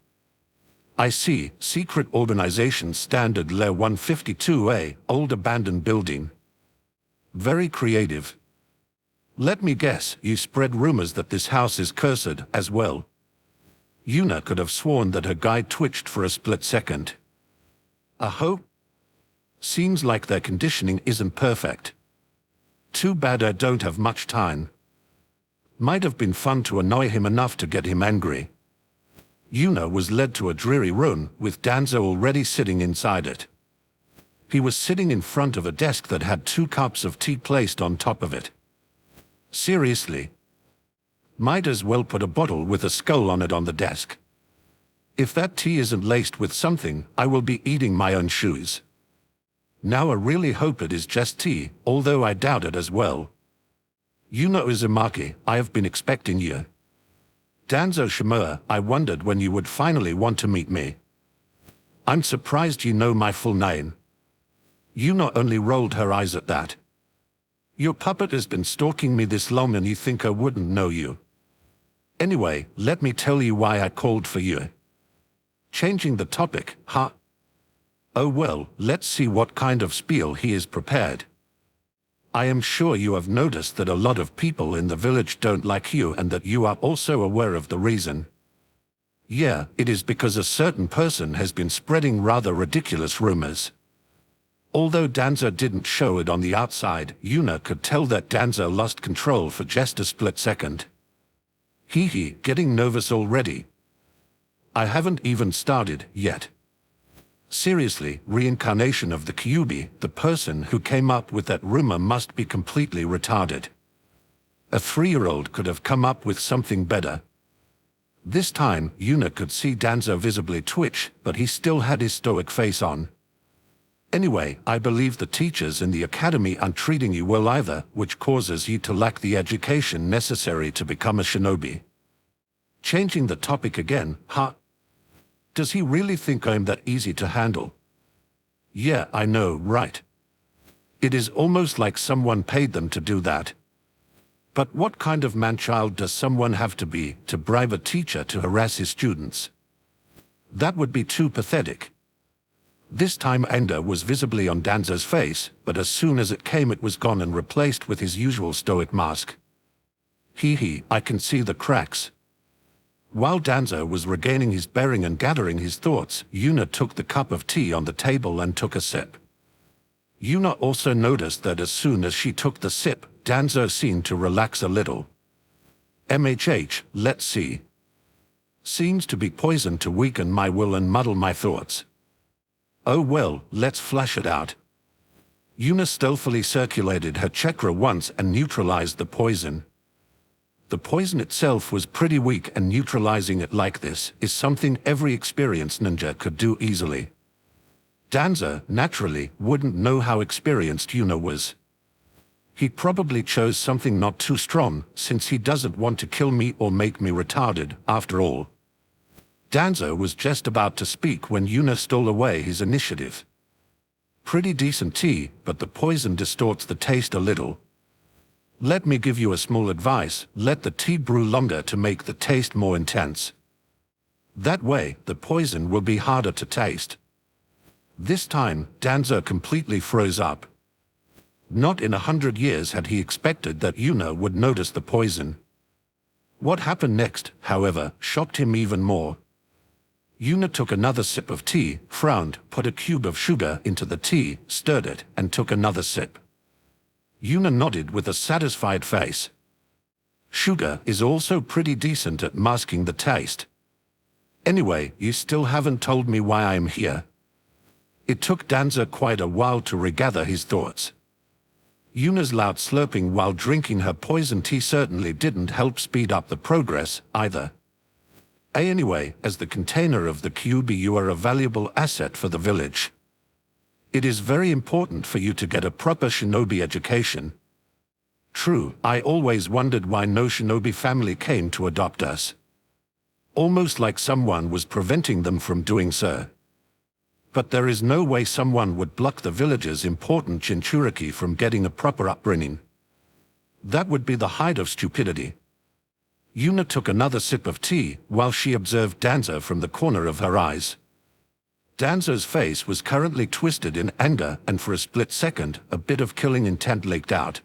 I see, Secret Organization Standard Layer 152A, old abandoned building. Very creative. Let me guess, you spread rumors that this house is cursed as well. Yuna could have sworn that her guide twitched for a split second. Aho? Seems like their conditioning isn't perfect. Too bad I don't have much time. Might have been fun to annoy him enough to get him angry. Yuna was led to a dreary room, with Danzo already sitting inside it. He was sitting in front of a desk that had 2 cups of tea placed on top of it. Seriously? Might as well put a bottle with a skull on it on the desk. If that tea isn't laced with something, I will be eating my own shoes. Now I really hope it is just tea, although I doubt it as well. Yuna Uzumaki, I have been expecting you. Danzo Shimura, I wondered when you would finally want to meet me. I'm surprised you know my full name. Yuna only rolled her eyes at that. Your puppet has been stalking me this long and you think I wouldn't know you. Anyway, let me tell you why I called for you. Changing the topic, huh? Oh well, let's see what kind of spiel he is prepared. I am sure you have noticed that a lot of people in the village don't like you and that you are also aware of the reason. Yeah, it is because a certain person has been spreading rather ridiculous rumors. Although Danzo didn't show it on the outside, Yuna could tell that Danzo lost control for just a split second. Hee, getting nervous already. I haven't even started yet. Seriously, reincarnation of the Kyuubi, the person who came up with that rumor must be completely retarded. A 3-year-old could have come up with something better. This time, Yuna could see Danzo visibly twitch, but he still had his stoic face on. Anyway, I believe the teachers in the academy aren't treating you well either, which causes you to lack the education necessary to become a shinobi. Changing the topic again, huh? Does he really think I'm that easy to handle? Yeah, I know, right? It is almost like someone paid them to do that. But what kind of man-child does someone have to be to bribe a teacher to harass his students? That would be too pathetic. This time anger was visibly on Danzo's face, but as soon as it came it was gone and replaced with his usual stoic mask. Hee, I can see the cracks. While Danzo was regaining his bearing and gathering his thoughts, Yuna took the cup of tea on the table and took a sip. Yuna also noticed that as soon as she took the sip, Danzo seemed to relax a little. Let's see. Seems to be poison to weaken my will and muddle my thoughts. Oh well, let's flash it out. Yuna stealthily circulated her chakra once and neutralized the poison. The poison itself was pretty weak, and neutralizing it like this is something every experienced ninja could do easily. Danzo, naturally, wouldn't know how experienced Yuna was. He probably chose something not too strong, since he doesn't want to kill me or make me retarded, after all. Danzo was just about to speak when Yuna stole away his initiative. Pretty decent tea, but the poison distorts the taste a little. Let me give you a small advice, let the tea brew longer to make the taste more intense. That way, the poison will be harder to taste. This time, Danzo completely froze up. Not in 100 years had he expected that Yuna would notice the poison. What happened next, however, shocked him even more. Yuna took another sip of tea, frowned, put a cube of sugar into the tea, stirred it, and took another sip. Yuna nodded with a satisfied face. Sugar is also pretty decent at masking the taste. Anyway, you still haven't told me why I am here. It took Danzo quite a while to regather his thoughts. Yuna's loud slurping while drinking her poison tea certainly didn't help speed up the progress, either. Anyway, as the container of the Kyuubi, you are a valuable asset for the village. It is very important for you to get a proper shinobi education. True, I always wondered why no shinobi family came to adopt us. Almost like someone was preventing them from doing so. But there is no way someone would block the village's important Jinchuriki from getting a proper upbringing. That would be the height of stupidity. Yuna took another sip of tea while she observed Danzo from the corner of her eyes. Danzo's face was currently twisted in anger, and for a split second, a bit of killing intent leaked out.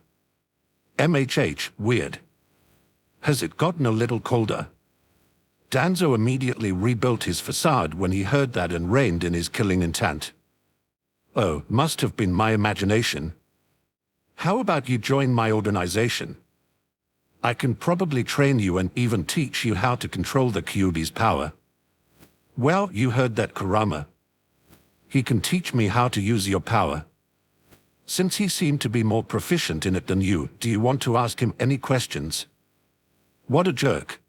Weird. Has it gotten a little colder? Danzo immediately rebuilt his facade when he heard that and reined in his killing intent. Oh, must have been my imagination. How about you join my organization? I can probably train you and even teach you how to control the Kyuubi's power. Well, you heard that, Kurama. He can teach me how to use your power. Since he seemed to be more proficient in it than you, do you want to ask him any questions? What a jerk.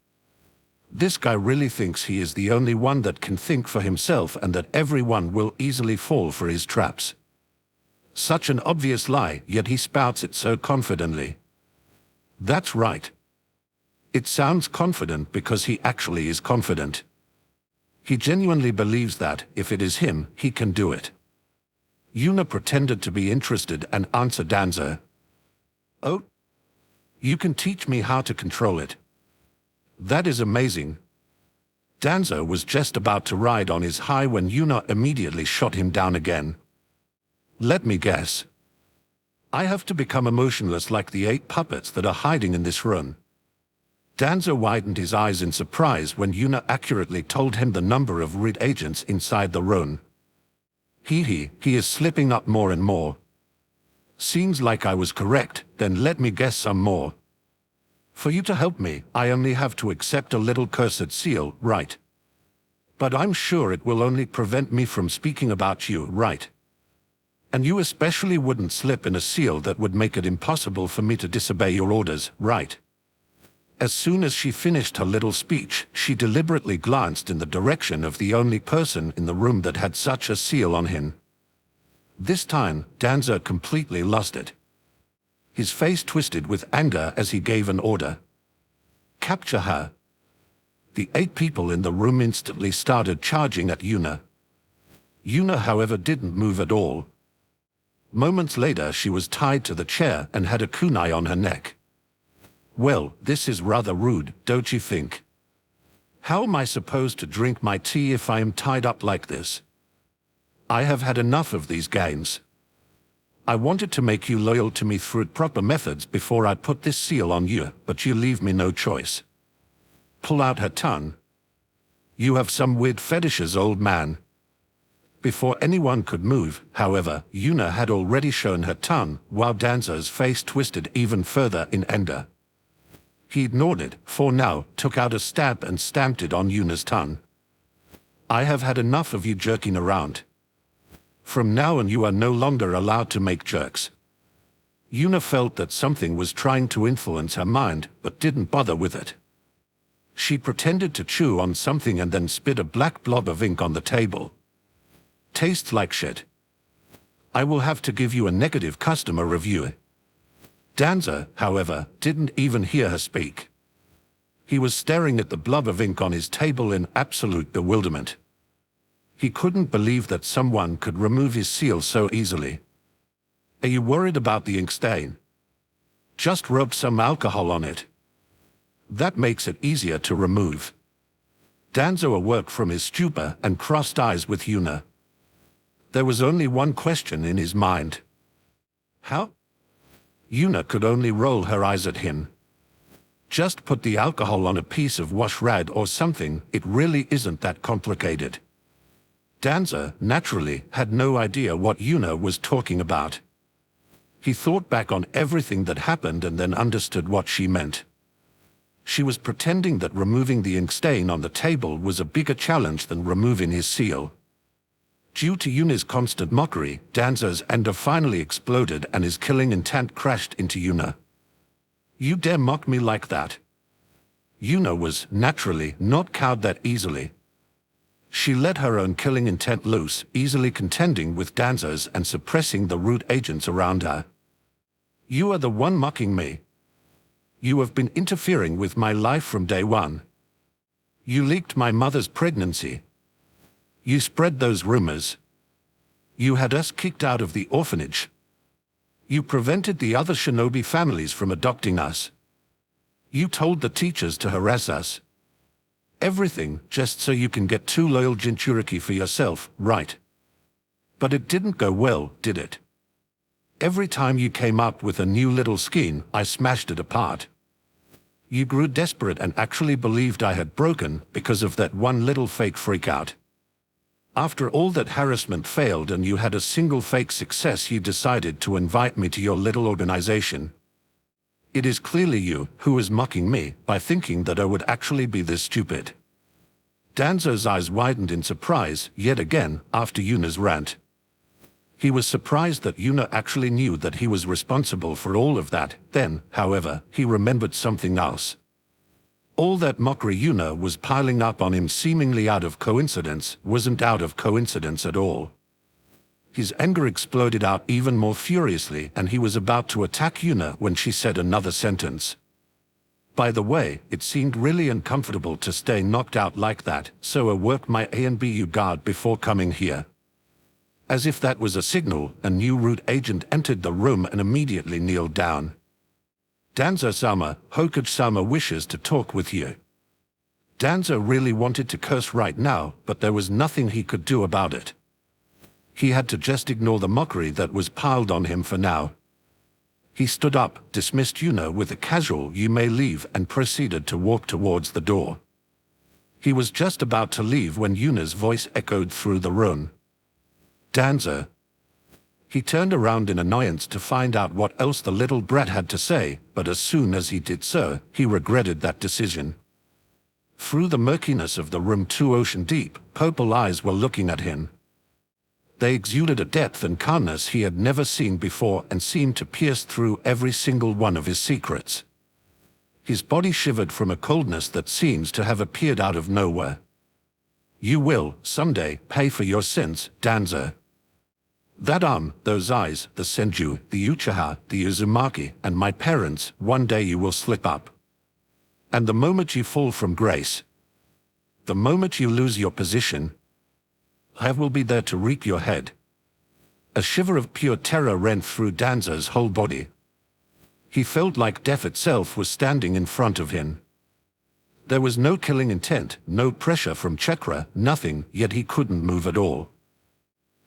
This guy really thinks he is the only one that can think for himself and that everyone will easily fall for his traps. Such an obvious lie, yet he spouts it so confidently. That's right. It sounds confident because he actually is confident. He genuinely believes that, if it is him, he can do it. Yuna pretended to be interested and answered Danzo. Oh? You can teach me how to control it. That is amazing. Danzo was just about to ride on his high when Yuna immediately shot him down again. Let me guess. I have to become emotionless like the 8 puppets that are hiding in this room. Danzo widened his eyes in surprise when Yuna accurately told him the number of red agents inside the room. He is slipping up more and more. Seems like I was correct, then let me guess some more. For you to help me, I only have to accept a little cursed seal, right? But I'm sure it will only prevent me from speaking about you, right? And you especially wouldn't slip in a seal that would make it impossible for me to disobey your orders, right? As soon as she finished her little speech, she deliberately glanced in the direction of the only person in the room that had such a seal on him. This time, Danzo completely lost it. His face twisted with anger as he gave an order. Capture her. The 8 people in the room instantly started charging at Yuna. Yuna, however, didn't move at all. Moments later, she was tied to the chair and had a kunai on her neck. Well, this is rather rude, don't you think? How am I supposed to drink my tea if I am tied up like this? I have had enough of these games. I wanted to make you loyal to me through proper methods before I put this seal on you, but you leave me no choice. Pull out her tongue. You have some weird fetishes, old man. Before anyone could move, however, Yuna had already shown her tongue, while Danzo's face twisted even further in anger. He ignored it, for now, took out a stab and stamped it on Yuna's tongue. I have had enough of you jerking around. From now on you are no longer allowed to make jerks. Yuna felt that something was trying to influence her mind, but didn't bother with it. She pretended to chew on something and then spit a black blob of ink on the table. Tastes like shit. I will have to give you a negative customer review. Danzo, however, didn't even hear her speak. He was staring at the blob of ink on his table in absolute bewilderment. He couldn't believe that someone could remove his seal so easily. Are you worried about the ink stain? Just rub some alcohol on it. That makes it easier to remove. Danzo awoke from his stupor and crossed eyes with Yuna. There was only one question in his mind. How? Yuna could only roll her eyes at him. Just put the alcohol on a piece of wash rag or something, it really isn't that complicated. Danzo, naturally, had no idea what Yuna was talking about. He thought back on everything that happened and then understood what she meant. She was pretending that removing the ink stain on the table was a bigger challenge than removing his seal. Due to Yuna's constant mockery, Danzo's anger finally exploded and his killing intent crashed into Yuna. You dare mock me like that? Yuna was, naturally, not cowed that easily. She let her own killing intent loose, easily contending with Danzo's and suppressing the rude agents around her. You are the one mocking me. You have been interfering with my life from day one. You leaked my mother's pregnancy. You spread those rumors. You had us kicked out of the orphanage. You prevented the other shinobi families from adopting us. You told the teachers to harass us. Everything just so you can get 2 loyal Jinchuriki for yourself, right? But it didn't go well, did it? Every time you came up with a new little scheme, I smashed it apart. You grew desperate and actually believed I had broken because of that one little fake freakout. After all that harassment failed and you had a single fake success, you decided to invite me to your little organization. It is clearly you who is mocking me by thinking that I would actually be this stupid. Danzo's eyes widened in surprise yet again after Yuna's rant. He was surprised that Yuna actually knew that he was responsible for all of that. Then, however, he remembered something else. All that mockery Yuna was piling up on him seemingly out of coincidence wasn't out of coincidence at all. His anger exploded out even more furiously and he was about to attack Yuna when she said another sentence. By the way, it seemed really uncomfortable to stay knocked out like that, so I worked my ANBU guard before coming here. As if that was a signal, a new root agent entered the room and immediately kneeled down. Danzo-sama, Hokage-sama wishes to talk with you. Danzo really wanted to curse right now, but there was nothing he could do about it. He had to just ignore the mockery that was piled on him for now. He stood up, dismissed Yuna with a casual "you may leave" and proceeded to walk towards the door. He was just about to leave when Yuna's voice echoed through the room. Danzo. He turned around in annoyance to find out what else the little brat had to say, but as soon as he did so, he regretted that decision. Through the murkiness of the room 2 ocean deep, purple eyes were looking at him. They exuded a depth and calmness he had never seen before and seemed to pierce through every single one of his secrets. His body shivered from a coldness that seems to have appeared out of nowhere. You will, someday, pay for your sins, Danzo. That arm, those eyes, the Senju, the Uchiha, the Uzumaki, and my parents, one day you will slip up. And the moment you fall from grace, the moment you lose your position, I will be there to reap your head. A shiver of pure terror ran through Danzo's whole body. He felt like death itself was standing in front of him. There was no killing intent, no pressure from chakra, nothing, yet he couldn't move at all.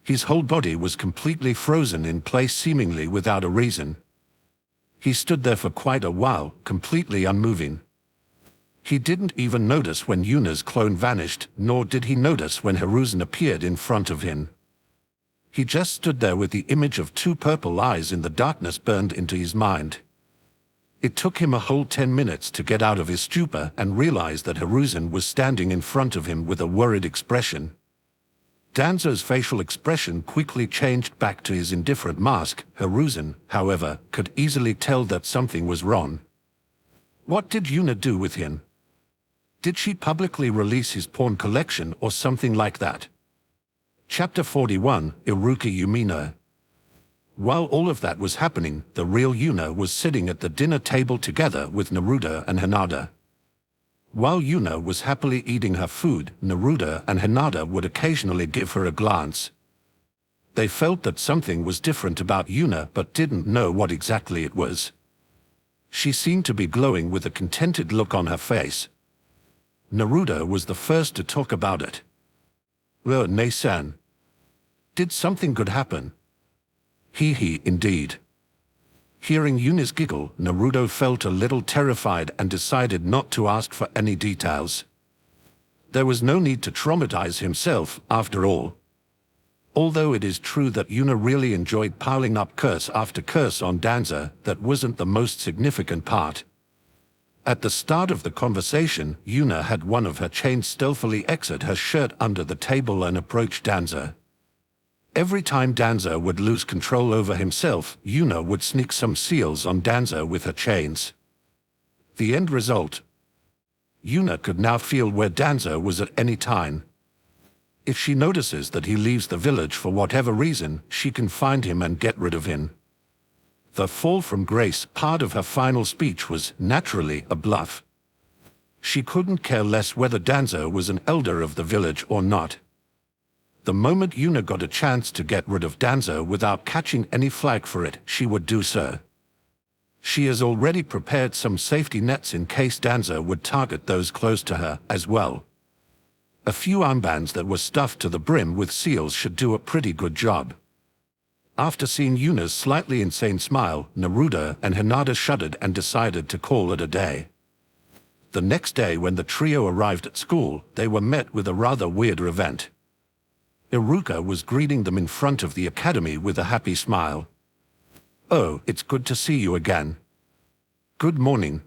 His whole body was completely frozen in place, seemingly without a reason. He stood there for quite a while, completely unmoving. He didn't even notice when Yuna's clone vanished, nor did he notice when Hiruzen appeared in front of him. He just stood there with the image of 2 purple eyes in the darkness burned into his mind. It took him a whole 10 minutes to get out of his stupor and realize that Hiruzen was standing in front of him with a worried expression. Danzo's facial expression quickly changed back to his indifferent mask. Hiruzen, however, could easily tell that something was wrong. What did Yuna do with him? Did she publicly release his porn collection or something like that? Chapter 41, Iruka Yumino. While all of that was happening, the real Yuna was sitting at the dinner table together with Naruto and Hinata. While Yuna was happily eating her food, Naruto and Hinata would occasionally give her a glance. They felt that something was different about Yuna but didn't know what exactly it was. She seemed to be glowing with a contented look on her face. Naruto was the first to talk about it. "Oh, Nei-san. Did something good happen?" "He, indeed." Hearing Yuna's giggle, Naruto felt a little terrified and decided not to ask for any details. There was no need to traumatize himself, after all. Although it is true that Yuna really enjoyed piling up curse after curse on Danzo, that wasn't the most significant part. At the start of the conversation, Yuna had one of her chains stealthily exit her shirt under the table and approach Danzo. Every time Danzo would lose control over himself, Yuna would sneak some seals on Danzo with her chains. The end result? Yuna could now feel where Danzo was at any time. If she notices that he leaves the village for whatever reason, she can find him and get rid of him. The fall from grace part of her final speech was, naturally, a bluff. She couldn't care less whether Danzo was an elder of the village or not. The moment Yuna got a chance to get rid of Danzo without catching any flag for it, she would do so. She has already prepared some safety nets in case Danzo would target those close to her, as well. A few armbands that were stuffed to the brim with seals should do a pretty good job. After seeing Yuna's slightly insane smile, Naruto and Hinata shuddered and decided to call it a day. The next day when the trio arrived at school, they were met with a rather weird event. Iruka was greeting them in front of the academy with a happy smile. "Oh, it's good to see you again." "Good morning."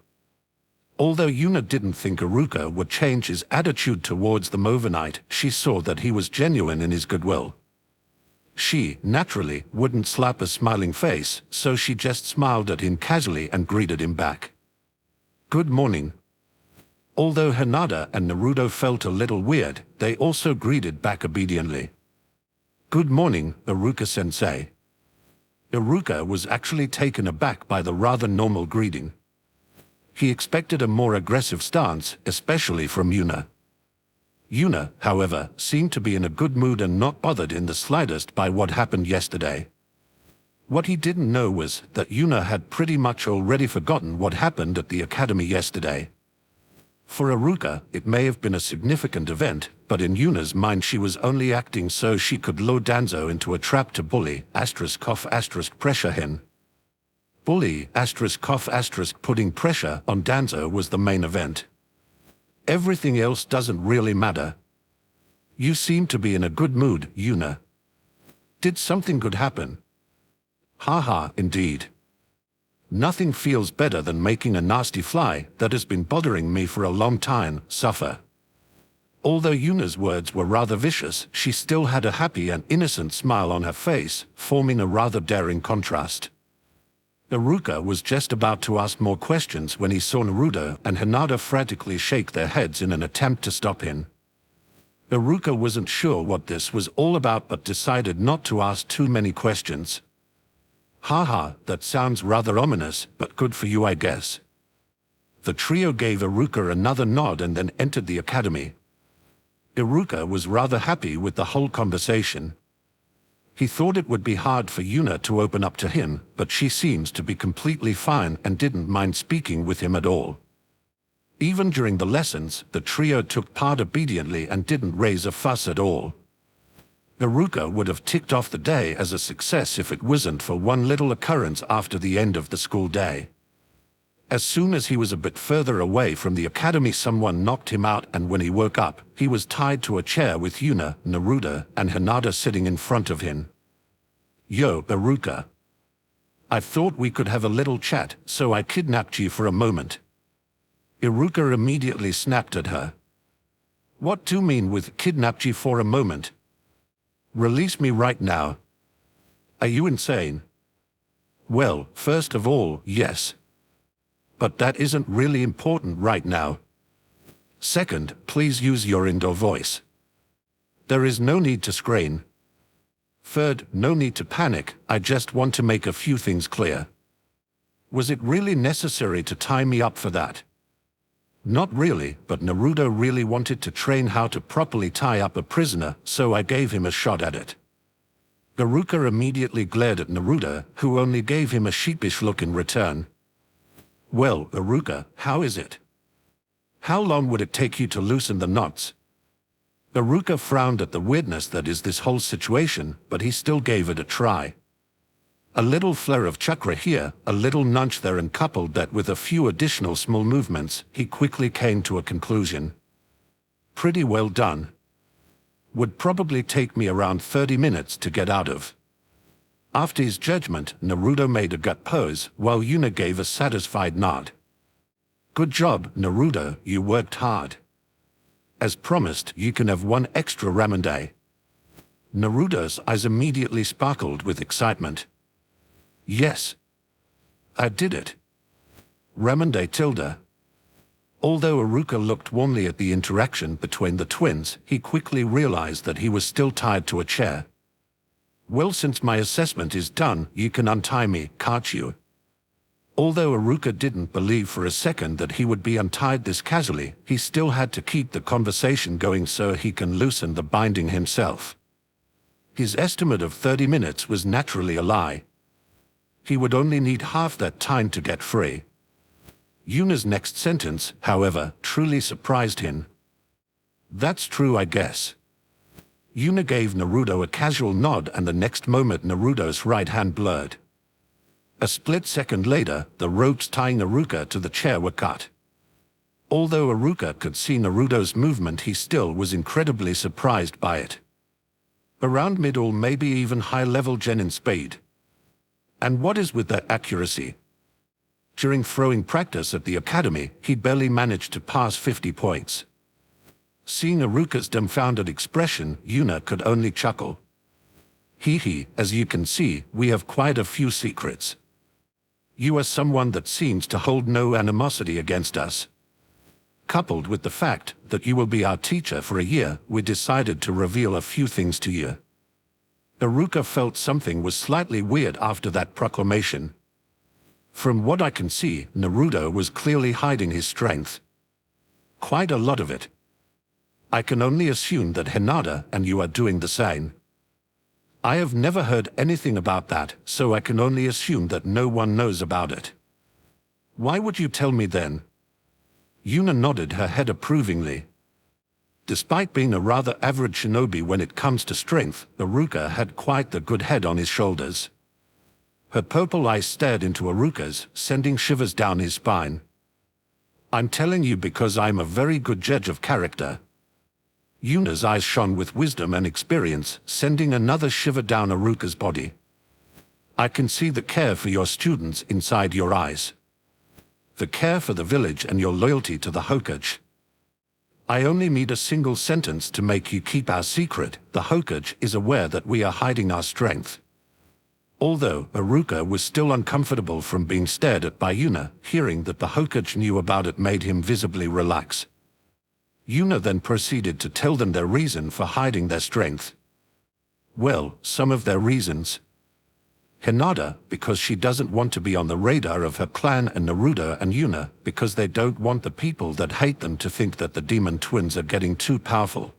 Although Yuna didn't think Iruka would change his attitude towards them overnight, she saw that he was genuine in his goodwill. She, naturally, wouldn't slap a smiling face, so she just smiled at him casually and greeted him back. "Good morning." Although Hinata and Naruto felt a little weird, they also greeted back obediently. "Good morning, Iruka-sensei." Iruka was actually taken aback by the rather normal greeting. He expected a more aggressive stance, especially from Yuna. Yuna, however, seemed to be in a good mood and not bothered in the slightest by what happened yesterday. What he didn't know was that Yuna had pretty much already forgotten what happened at the academy yesterday. For Iruka, it may have been a significant event, but in Yuna's mind she was only acting so she could lure Danzo into a trap to bully, pressure him. Bully, putting pressure on Danzo was the main event. Everything else doesn't really matter. "You seem to be in a good mood, Yuna." Did something good happen? Haha, indeed. Nothing feels better than making a nasty fly that has been bothering me for a long time suffer. Although Yuna's words were rather vicious, she still had a happy and innocent smile on her face, forming a rather daring contrast. Iruka was just about to ask more questions when he saw Naruto and Hinata frantically shake their heads in an attempt to stop him. Iruka wasn't sure what this was all about but decided not to ask too many questions. Haha, that sounds rather ominous, but good for you I guess. The trio gave Iruka another nod and then entered the academy. Iruka was rather happy with the whole conversation. He thought it would be hard for Yuna to open up to him, but she seems to be completely fine and didn't mind speaking with him at all. Even during the lessons, the trio took part obediently and didn't raise a fuss at all. Iruka would have ticked off the day as a success if it wasn't for one little occurrence after the end of the school day. As soon as he was a bit further away from the academy, someone knocked him out, and when he woke up, he was tied to a chair with Yuna, Naruto, and Hinata sitting in front of him. Yo, Iruka. I thought we could have a little chat, so I kidnapped you for a moment. Iruka immediately snapped at her. What do you mean with kidnapped you for a moment? Release me right now. Are you insane? Well, first of all, yes. But that isn't really important right now. Second, please use your indoor voice. There is no need to scream. Third, no need to panic, I just want to make a few things clear. Was it really necessary to tie me up for that? Not really, but Naruto really wanted to train how to properly tie up a prisoner, so I gave him a shot at it. Iruka immediately glared at Naruto, who only gave him a sheepish look in return. Well, Iruka, how is it? How long would it take you to loosen the knots? Iruka frowned at the weirdness that is this whole situation, but he still gave it a try. A little flare of chakra here, a little nudge there, and coupled that with a few additional small movements, he quickly came to a conclusion. Pretty well done. Would probably take me around 30 minutes to get out of. After his judgment, Naruto made a gut pose, while Yuna gave a satisfied nod. Good job, Naruto, you worked hard. As promised, you can have one extra ramen day. Naruto's eyes immediately sparkled with excitement. Yes. I did it. Ramen day tilde. Although Iruka looked warmly at the interaction between the twins, he quickly realized that he was still tied to a chair. Well, since my assessment is done, you can untie me, can't you? Although Iruka didn't believe for a second that he would be untied this casually, he still had to keep the conversation going so he can loosen the binding himself. His estimate of 30 minutes was naturally a lie. He would only need half that time to get free. Yuna's next sentence, however, truly surprised him. That's true, I guess. Yuna gave Naruto a casual nod, and the next moment Naruto's right hand blurred. A split second later, the ropes tying Iruka to the chair were cut. Although Iruka could see Naruto's movement, he still was incredibly surprised by it. Around mid or maybe even high-level genin speed. And what is with that accuracy? During throwing practice at the academy, he barely managed to pass 50 points. Seeing Iruka's dumbfounded expression, Yuna could only chuckle. Hee, as you can see, we have quite a few secrets. You are someone that seems to hold no animosity against us. Coupled with the fact that you will be our teacher for a year, we decided to reveal a few things to you. Iruka felt something was slightly weird after that proclamation. From what I can see, Naruto was clearly hiding his strength. Quite a lot of it. I can only assume that Hinata and you are doing the same. I have never heard anything about that, so I can only assume that no one knows about it. Why would you tell me then? Yuna nodded her head approvingly. Despite being a rather average shinobi when it comes to strength, Iruka had quite the good head on his shoulders. Her purple eyes stared into Iruka's, sending shivers down his spine. I'm telling you because I'm a very good judge of character. Yuna's eyes shone with wisdom and experience, sending another shiver down Aruka's body. I can see the care for your students inside your eyes. The care for the village and your loyalty to the Hokage. I only need a single sentence to make you keep our secret. The Hokage is aware that we are hiding our strength. Although Aruka was still uncomfortable from being stared at by Yuna, hearing that the Hokage knew about it made him visibly relax. Yuna then proceeded to tell them their reason for hiding their strength. Well, some of their reasons. Hinata, because she doesn't want to be on the radar of her clan, and Naruto and Yuna, because they don't want the people that hate them to think that the demon twins are getting too powerful.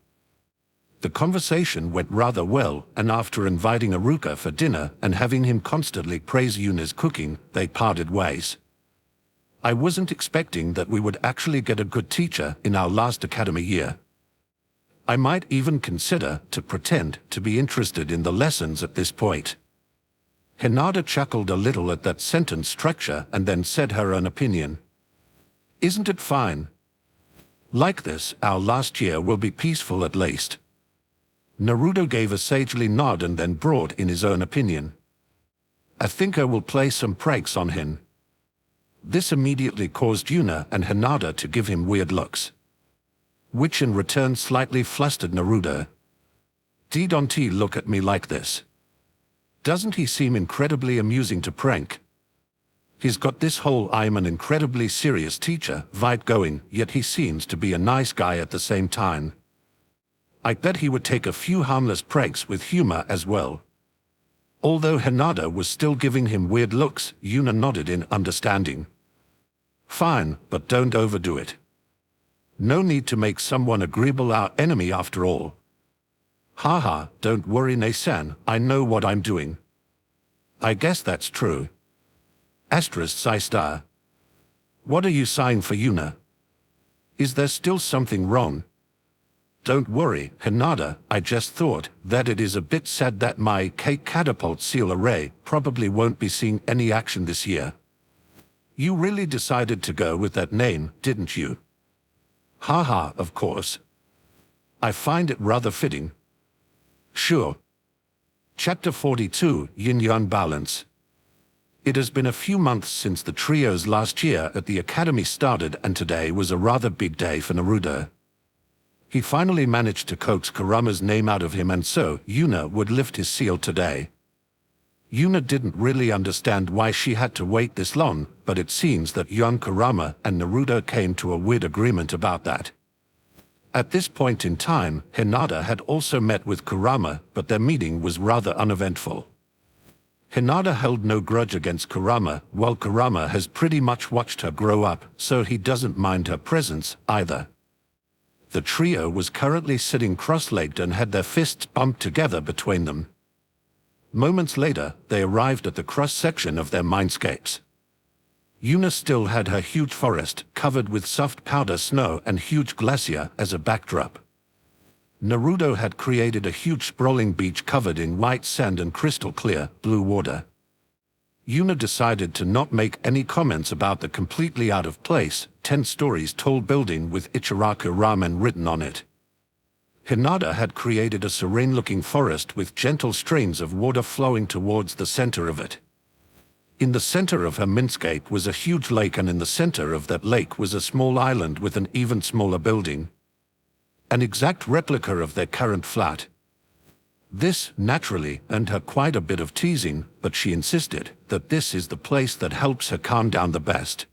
The conversation went rather well, and after inviting Aruka for dinner and having him constantly praise Yuna's cooking, they parted ways. I wasn't expecting that we would actually get a good teacher in our last academy year. I might even consider to pretend to be interested in the lessons at this point. Hinata chuckled a little at that sentence structure and then said her own opinion. Isn't it fine? Like this, our last year will be peaceful at least. Naruto gave a sagely nod and then brought in his own opinion. I think I will play some pranks on him. This immediately caused Yuna and Hinata to give him weird looks, which in return slightly flustered Naruto. Don't he look at me like this? Doesn't he seem incredibly amusing to prank? He's got this whole I'm an incredibly serious teacher vibe going, yet he seems to be a nice guy at the same time. I bet he would take a few harmless pranks with humor as well. Although Hinata was still giving him weird looks, Yuna nodded in understanding. Fine, but don't overdo it. No need to make someone agreeable our enemy after all. Haha, don't worry Nasan, I know what I'm doing. I guess that's true. Asterisk sigh star. What are you sighing for, Yuna? Is there still something wrong? Don't worry, Hinata, I just thought that it is a bit sad that my catapult seal array probably won't be seeing any action this year. You really decided to go with that name, didn't you? Haha, of course. I find it rather fitting. Sure. Chapter 42, Yin-Yang Balance. It has been a few months since the trio's last year at the academy started, and today was a rather big day for Naruto. He finally managed to coax Kurama's name out of him, and so Yuna would lift his seal today. Yuna didn't really understand why she had to wait this long, but it seems that young Kurama and Naruto came to a weird agreement about that. At this point in time, Hinata had also met with Kurama, but their meeting was rather uneventful. Hinata held no grudge against Kurama, while Kurama has pretty much watched her grow up, so he doesn't mind her presence either. The trio was currently sitting cross-legged and had their fists bumped together between them. Moments later, they arrived at the cross-section of their mindscapes. Yuna still had her huge forest, covered with soft powder snow and huge glacier, as a backdrop. Naruto had created a huge sprawling beach covered in white sand and crystal clear, blue water. Yuna decided to not make any comments about the completely out of place, 10 stories tall building with Ichiraku Ramen written on it. Hinata had created a serene-looking forest with gentle streams of water flowing towards the center of it. In the center of her mindscape was a huge lake, and in the center of that lake was a small island with an even smaller building. An exact replica of their current flat. This, naturally, earned her quite a bit of teasing, but she insisted that this is the place that helps her calm down the best.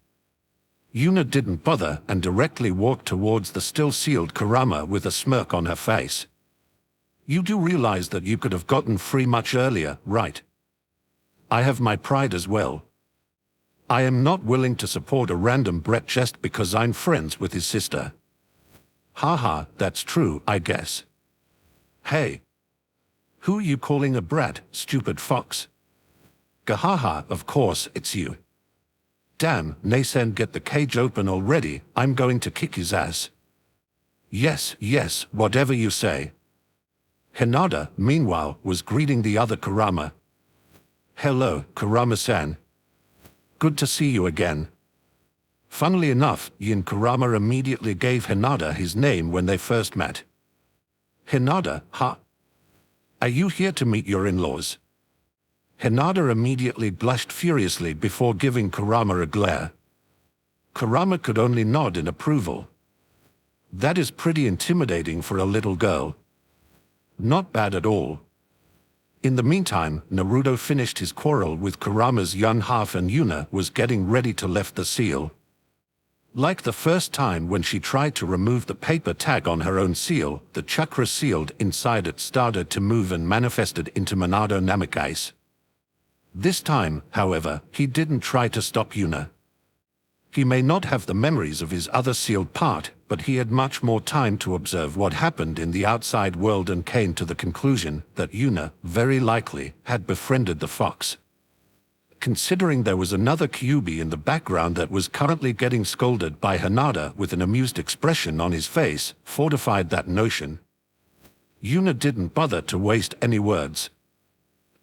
Yuna didn't bother and directly walked towards the still-sealed Kurama with a smirk on her face. You do realize that you could have gotten free much earlier, right? I have my pride as well. I am not willing to support a random brat just because I'm friends with his sister. Haha, that's true, I guess. Hey. Who are you calling a brat, stupid fox? Gahaha, of course, it's you. Damn, Nasen, get the cage open already, I'm going to kick his ass. Yes, yes, whatever you say. Hinata, meanwhile, was greeting the other Kurama. Hello, Kurama-san. Good to see you again. Funnily enough, Yin Kurama immediately gave Hinata his name when they first met. Hinata, huh? Are you here to meet your in-laws? Hinata immediately blushed furiously before giving Kurama a glare. Kurama could only nod in approval. That is pretty intimidating for a little girl. Not bad at all. In the meantime, Naruto finished his quarrel with Kurama's young half and Yuna was getting ready to lift the seal. Like the first time when she tried to remove the paper tag on her own seal, the chakra sealed inside it started to move and manifested into Minato Namikaze. This time, however, he didn't try to stop Yuna. He may not have the memories of his other sealed part, but he had much more time to observe what happened in the outside world and came to the conclusion that Yuna, very likely, had befriended the fox. Considering there was another Kyuubi in the background that was currently getting scolded by Hinata with an amused expression on his face, fortified that notion. Yuna didn't bother to waste any words.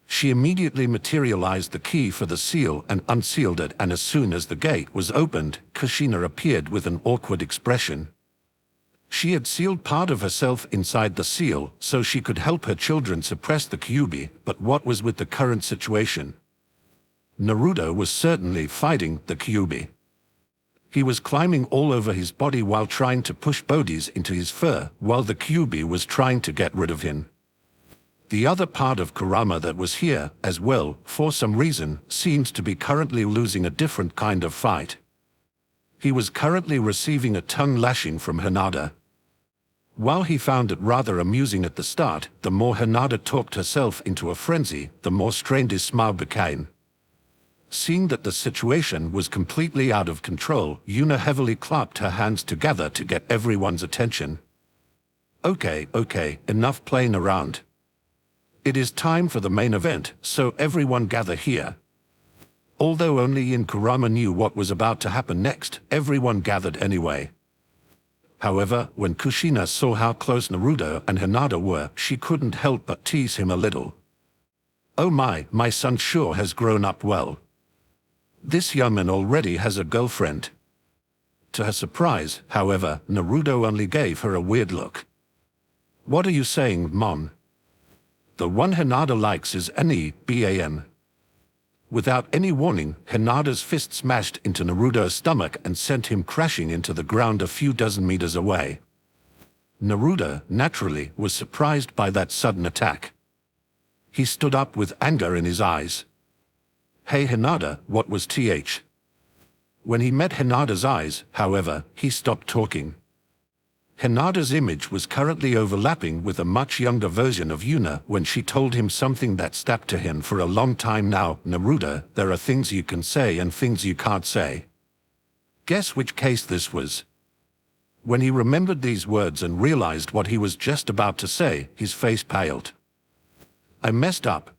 She immediately materialized the key for the seal and unsealed it, and as soon as the gate was opened, Kushina appeared with an awkward expression. She had sealed part of herself inside the seal so she could help her children suppress the Kyuubi, but what was with the current situation? Naruto was certainly fighting the Kyuubi. He was climbing all over his body while trying to push bodies into his fur, while the Kyuubi was trying to get rid of him. The other part of Kurama that was here, as well, for some reason, seems to be currently losing a different kind of fight. He was currently receiving a tongue lashing from Hinata. While he found it rather amusing at the start, the more Hinata talked herself into a frenzy, the more strained his smile became. Seeing that the situation was completely out of control, Yuna heavily clapped her hands together to get everyone's attention. Okay, enough playing around. It is time for the main event, so everyone gather here. Although only Kurama knew what was about to happen next, everyone gathered anyway. However, when Kushina saw how close Naruto and Hinata were, she couldn't help but tease him a little. Oh my son sure has grown up well. This young man already has a girlfriend. To her surprise, however, Naruto only gave her a weird look. What are you saying, Mom? The one Hinata likes is Ban. Without any warning, Hinata's fist smashed into Naruto's stomach and sent him crashing into the ground a few dozen meters away. Naruto, naturally, was surprised by that sudden attack. He stood up with anger in his eyes. Hey Hinata, what was th? When he met Hinata's eyes, however, he stopped talking. Hinata's image was currently overlapping with a much younger version of Yuna when she told him something that stuck to him for a long time now. Naruto, there are things you can say and things you can't say. Guess which case this was? When he remembered these words and realized what he was just about to say, his face paled. I messed up.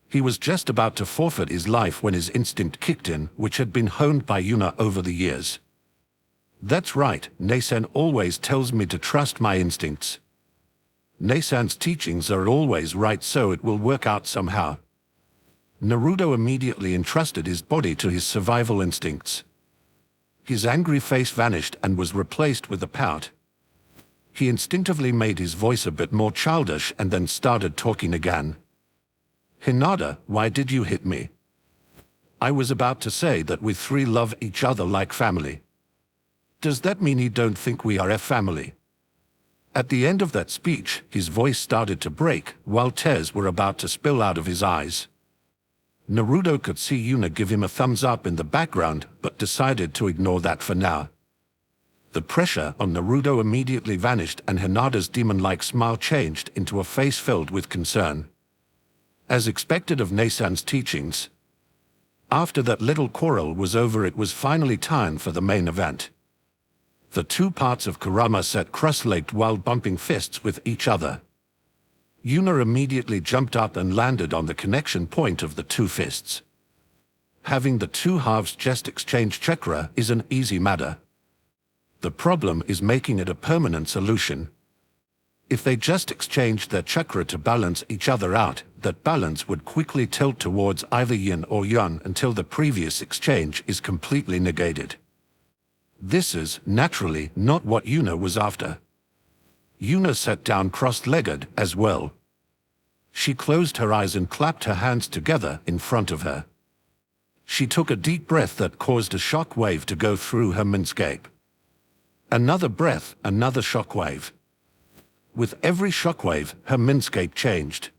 He was just about to forfeit his life when his instinct kicked in, which had been honed by Yuna over the years. That's right, Nasan always tells me to trust my instincts. Nasan's teachings are always right, so it will work out somehow. Naruto immediately entrusted his body to his survival instincts. His angry face vanished and was replaced with a pout. He instinctively made his voice a bit more childish and then started talking again. Hinata, why did you hit me? I was about to say that we three love each other like family. Does that mean you don't think we are a family? At the end of that speech, his voice started to break, while tears were about to spill out of his eyes. Naruto could see Yuna give him a thumbs up in the background, but decided to ignore that for now. The pressure on Naruto immediately vanished and Hinata's demon-like smile changed into a face filled with concern. As expected of Nasan's teachings. After that little quarrel was over, it was finally time for the main event. The two parts of Kurama sat cross-legged while bumping fists with each other. Yuna immediately jumped up and landed on the connection point of the two fists. Having the two halves just exchange chakra is an easy matter. The problem is making it a permanent solution. If they just exchanged their chakra to balance each other out, that balance would quickly tilt towards either yin or yang until the previous exchange is completely negated. This is, naturally, not what Yuna was after. Yuna sat down cross-legged as well. She closed her eyes and clapped her hands together in front of her. She took a deep breath that caused a shock wave to go through her mindscape. Another breath, another shock wave. With every shock wave, her mindscape changed.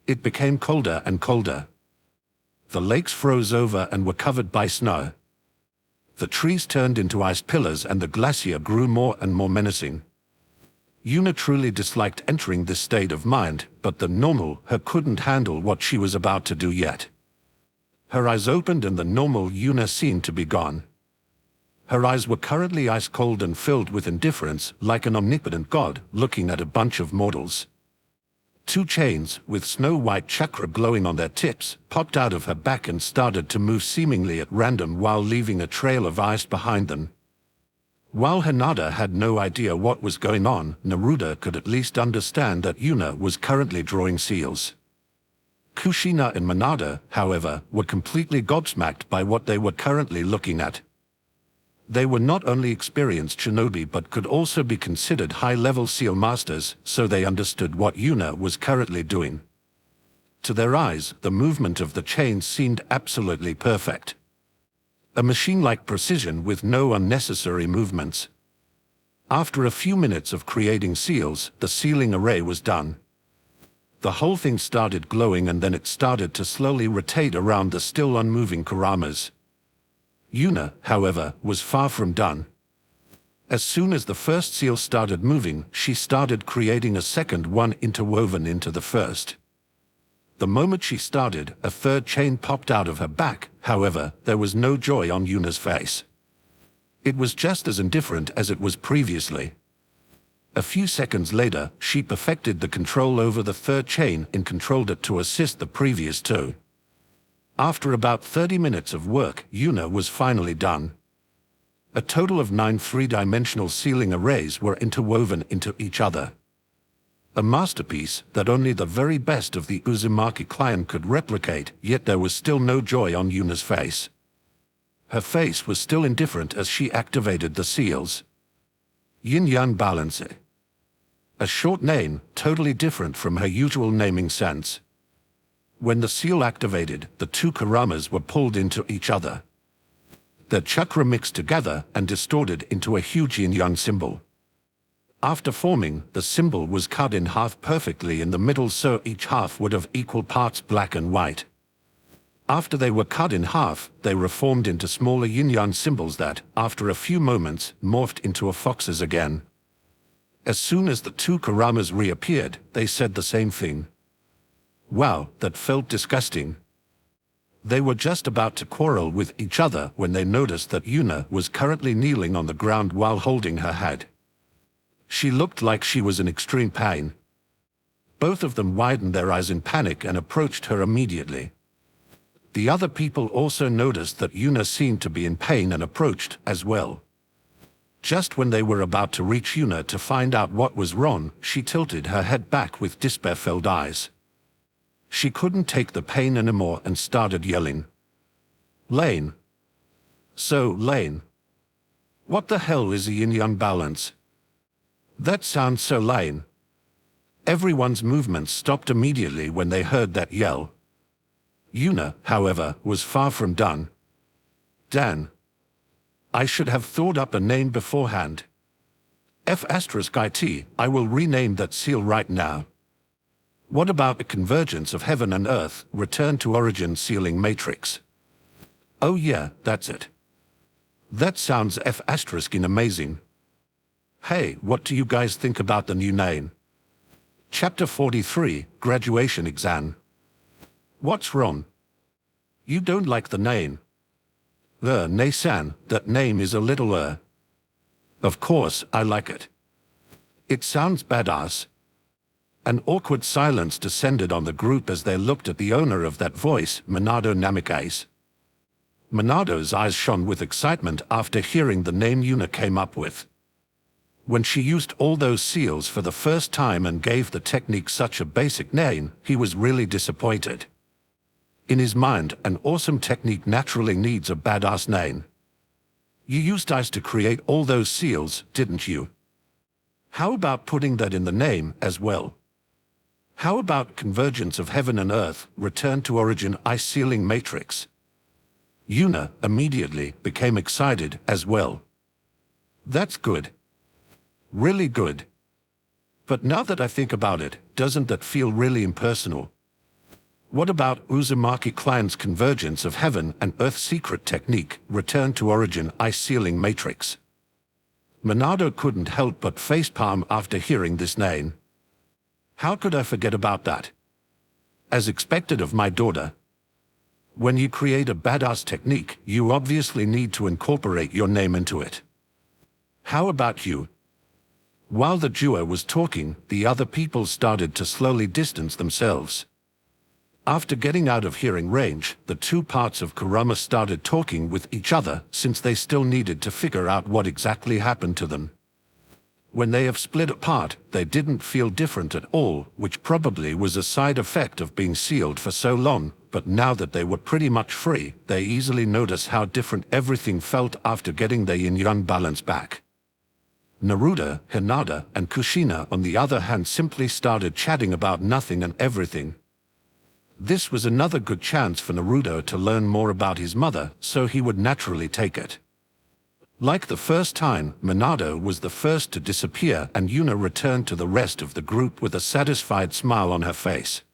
It became colder and colder. The lakes froze over and were covered by snow. The trees turned into ice pillars and the glacier grew more and more menacing. Yuna truly disliked entering this state of mind, but the normal her couldn't handle what she was about to do yet. Her eyes opened and the normal Yuna seemed to be gone. Her eyes were currently ice-cold and filled with indifference, like an omnipotent god looking at a bunch of mortals. Two chains, with snow-white chakra glowing on their tips, popped out of her back and started to move seemingly at random while leaving a trail of ice behind them. While Hinata had no idea what was going on, Naruto could at least understand that Yuna was currently drawing seals. Kushina and Minato, however, were completely gobsmacked by what they were currently looking at. They were not only experienced shinobi but could also be considered high-level seal masters, so they understood what Yuna was currently doing. To their eyes, the movement of the chains seemed absolutely perfect. A machine-like precision with no unnecessary movements. After a few minutes of creating seals, the sealing array was done. The whole thing started glowing and then it started to slowly rotate around the still unmoving Kuramas. Yuna, however, was far from done. As soon as the first seal started moving, she started creating a second one interwoven into the first. The moment she started, a third chain popped out of her back, however, there was no joy on Yuna's face. It was just as indifferent as it was previously. A few seconds later, she perfected the control over the third chain and controlled it to assist the previous two. After about 30 minutes of work, Yuna was finally done. A total of 9 three-dimensional sealing arrays were interwoven into each other. A masterpiece that only the very best of the Uzumaki clan could replicate, yet there was still no joy on Yuna's face. Her face was still indifferent as she activated the seals. Yin-Yang Balance. A short name, totally different from her usual naming sense. When the seal activated, the two Kuramas were pulled into each other. Their chakra mixed together and distorted into a huge yin-yang symbol. After forming, the symbol was cut in half perfectly in the middle so each half would have equal parts black and white. After they were cut in half, they reformed into smaller yin-yang symbols that, after a few moments, morphed into a foxes again. As soon as the two Kuramas reappeared, they said the same thing. Wow, that felt disgusting. They were just about to quarrel with each other when they noticed that Yuna was currently kneeling on the ground while holding her head. She looked like she was in extreme pain. Both of them widened their eyes in panic and approached her immediately. The other people also noticed that Yuna seemed to be in pain and approached as well. Just when they were about to reach Yuna to find out what was wrong, she tilted her head back with despair-filled eyes. She couldn't take the pain anymore and started yelling. Lane. So, Lane. What the hell is a yin-yang balance? That sounds so lame. Everyone's movements stopped immediately when they heard that yell. Yuna, however, was far from done. Dan. I should have thought up a name beforehand. F*IT, I will rename that seal right now. What about a convergence of heaven and earth, return to origin sealing matrix? Oh yeah, that's it. That sounds F***ing amazing. Hey, what do you guys think about the new name? Chapter 43, Graduation Exam. What's wrong? You don't like the name? Nay-san, that name is a little Of course, I like it. It sounds badass. An awkward silence descended on the group as they looked at the owner of that voice, Minato Namikaze. Minato's eyes shone with excitement after hearing the name Yuna came up with. When she used all those seals for the first time and gave the technique such a basic name, he was really disappointed. In his mind, an awesome technique naturally needs a badass name. You used ice to create all those seals, didn't you? How about putting that in the name as well? How about convergence of heaven and earth, return to origin ice ceiling matrix? Yuna immediately became excited as well. That's good. Really good. But now that I think about it, doesn't that feel really impersonal? What about Uzumaki Client's convergence of heaven and earth secret technique, return to origin ice ceiling matrix? Minato couldn't help but facepalm after hearing this name. How could I forget about that? As expected of my daughter. When you create a badass technique, you obviously need to incorporate your name into it. How about you? While the duo was talking, the other people started to slowly distance themselves. After getting out of hearing range, the two parts of Kurama started talking with each other since they still needed to figure out what exactly happened to them. When they have split apart, they didn't feel different at all, which probably was a side effect of being sealed for so long, but now that they were pretty much free, they easily noticed how different everything felt after getting their yin-yang balance back. Naruto, Hinata, and Kushina on the other hand simply started chatting about nothing and everything. This was another good chance for Naruto to learn more about his mother, so he would naturally take it. Like the first time, Minato was the first to disappear and Yuna returned to the rest of the group with a satisfied smile on her face.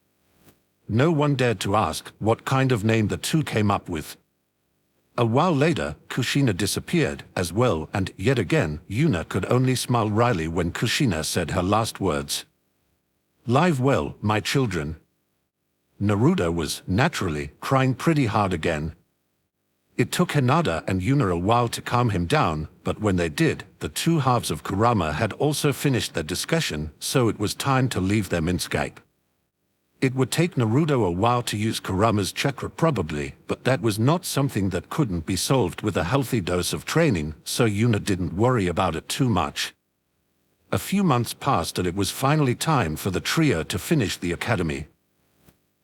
No one dared to ask what kind of name the two came up with. A while later, Kushina disappeared as well, and yet again, Yuna could only smile wryly when Kushina said her last words. "Live well, my children." Naruto was, naturally, crying pretty hard again. It took Hinata and Yuna a while to calm him down, but when they did, the two halves of Kurama had also finished their discussion, so it was time to leave them in Skype. It would take Naruto a while to use Kurama's chakra probably, but that was not something that couldn't be solved with a healthy dose of training, so Yuna didn't worry about it too much. A few months passed and it was finally time for the trio to finish the academy.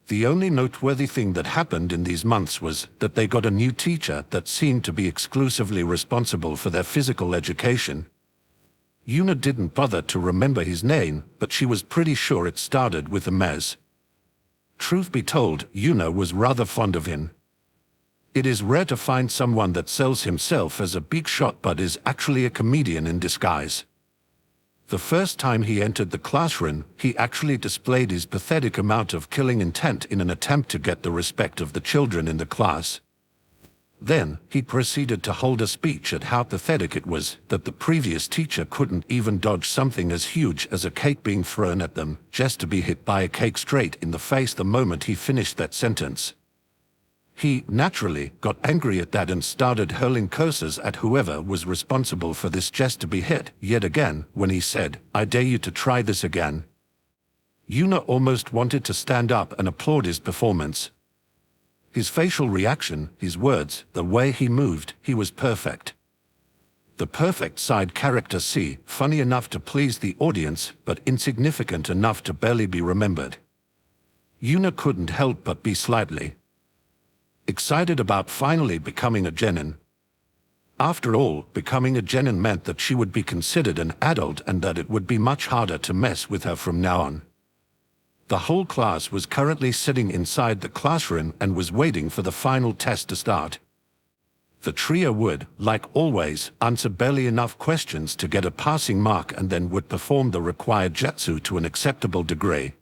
The only noteworthy thing that happened in these months was that they got a new teacher that seemed to be exclusively responsible for their physical education. Yuna didn't bother to remember his name, but she was pretty sure it started with a Mez. Truth be told, Yuna was rather fond of him. It is rare to find someone that sells himself as a big shot but is actually a comedian in disguise. The first time he entered the classroom, he actually displayed his pathetic amount of killing intent in an attempt to get the respect of the children in the class. Then, he proceeded to hold a speech at how pathetic it was that the previous teacher couldn't even dodge something as huge as a cake being thrown at them, just to be hit by a cake straight in the face the moment he finished that sentence. He, naturally, got angry at that and started hurling curses at whoever was responsible for this just to be hit, yet again, when he said, "I dare you to try this again." Yuna almost wanted to stand up and applaud his performance. His facial reaction, his words, the way he moved, he was perfect. The perfect side character C, funny enough to please the audience, but insignificant enough to barely be remembered. Yuna couldn't help but be slightly excited about finally becoming a genin. After all, becoming a genin meant that she would be considered an adult and that it would be much harder to mess with her from now on. The whole class was currently sitting inside the classroom and was waiting for the final test to start. The trio would, like always, answer barely enough questions to get a passing mark and then would perform the required jutsu to an acceptable degree.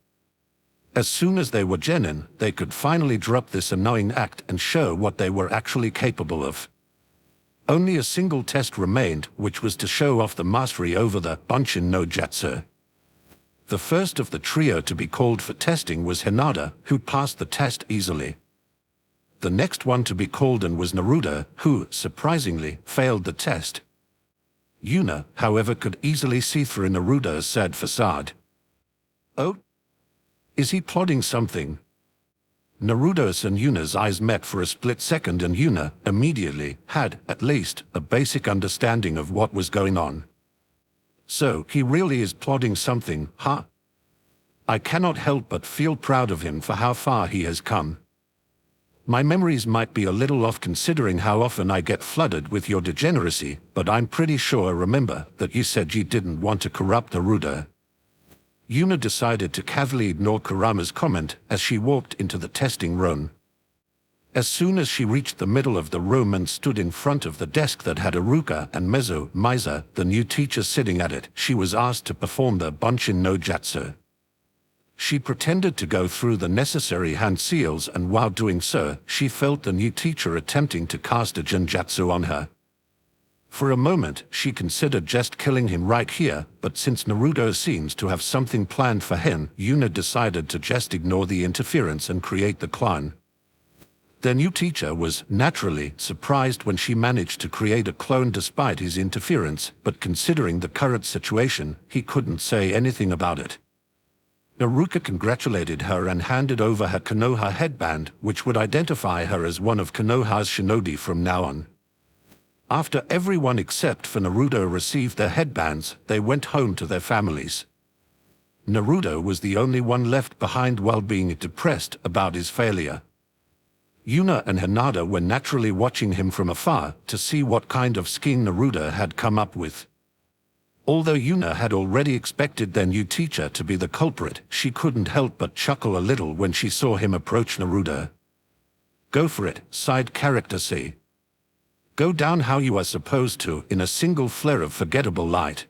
As soon as they were genin, they could finally drop this annoying act and show what they were actually capable of. Only a single test remained, which was to show off the mastery over the Bunshin no Jutsu. The first of the trio to be called for testing was Hinata, who passed the test easily. The next one to be called in was Naruto, who, surprisingly, failed the test. Yuna, however, could easily see through Naruto's sad facade. Oh? Is he plotting something? Naruto's and Yuna's eyes met for a split second and Yuna, immediately, had, at least, a basic understanding of what was going on. So, he really is plotting something, huh? I cannot help but feel proud of him for how far he has come. My memories might be a little off considering how often I get flooded with your degeneracy, but I'm pretty sure I remember that you said you didn't want to corrupt Naruto. Yuna decided to cavalierly ignore Kurama's comment as she walked into the testing room. As soon as she reached the middle of the room and stood in front of the desk that had Iruka and Miza, the new teacher, sitting at it, she was asked to perform the Bunshin no Jutsu. She pretended to go through the necessary hand seals, and while doing so, she felt the new teacher attempting to cast a Genjutsu on her. For a moment, she considered just killing him right here, but since Naruto seems to have something planned for him, Yuna decided to just ignore the interference and create the clone. Their new teacher was, naturally, surprised when she managed to create a clone despite his interference, but considering the current situation, he couldn't say anything about it. Iruka congratulated her and handed over her Konoha headband, which would identify her as one of Konoha's shinobi from now on. After everyone except for Naruto received their headbands, they went home to their families. Naruto was the only one left behind while being depressed about his failure. Yuna and Hinata were naturally watching him from afar to see what kind of scheme Naruto had come up with. Although Yuna had already expected their new teacher to be the culprit, she couldn't help but chuckle a little when she saw him approach Naruto. "Go for it," side character C. "Go down how you are supposed to, in a single flare of forgettable light."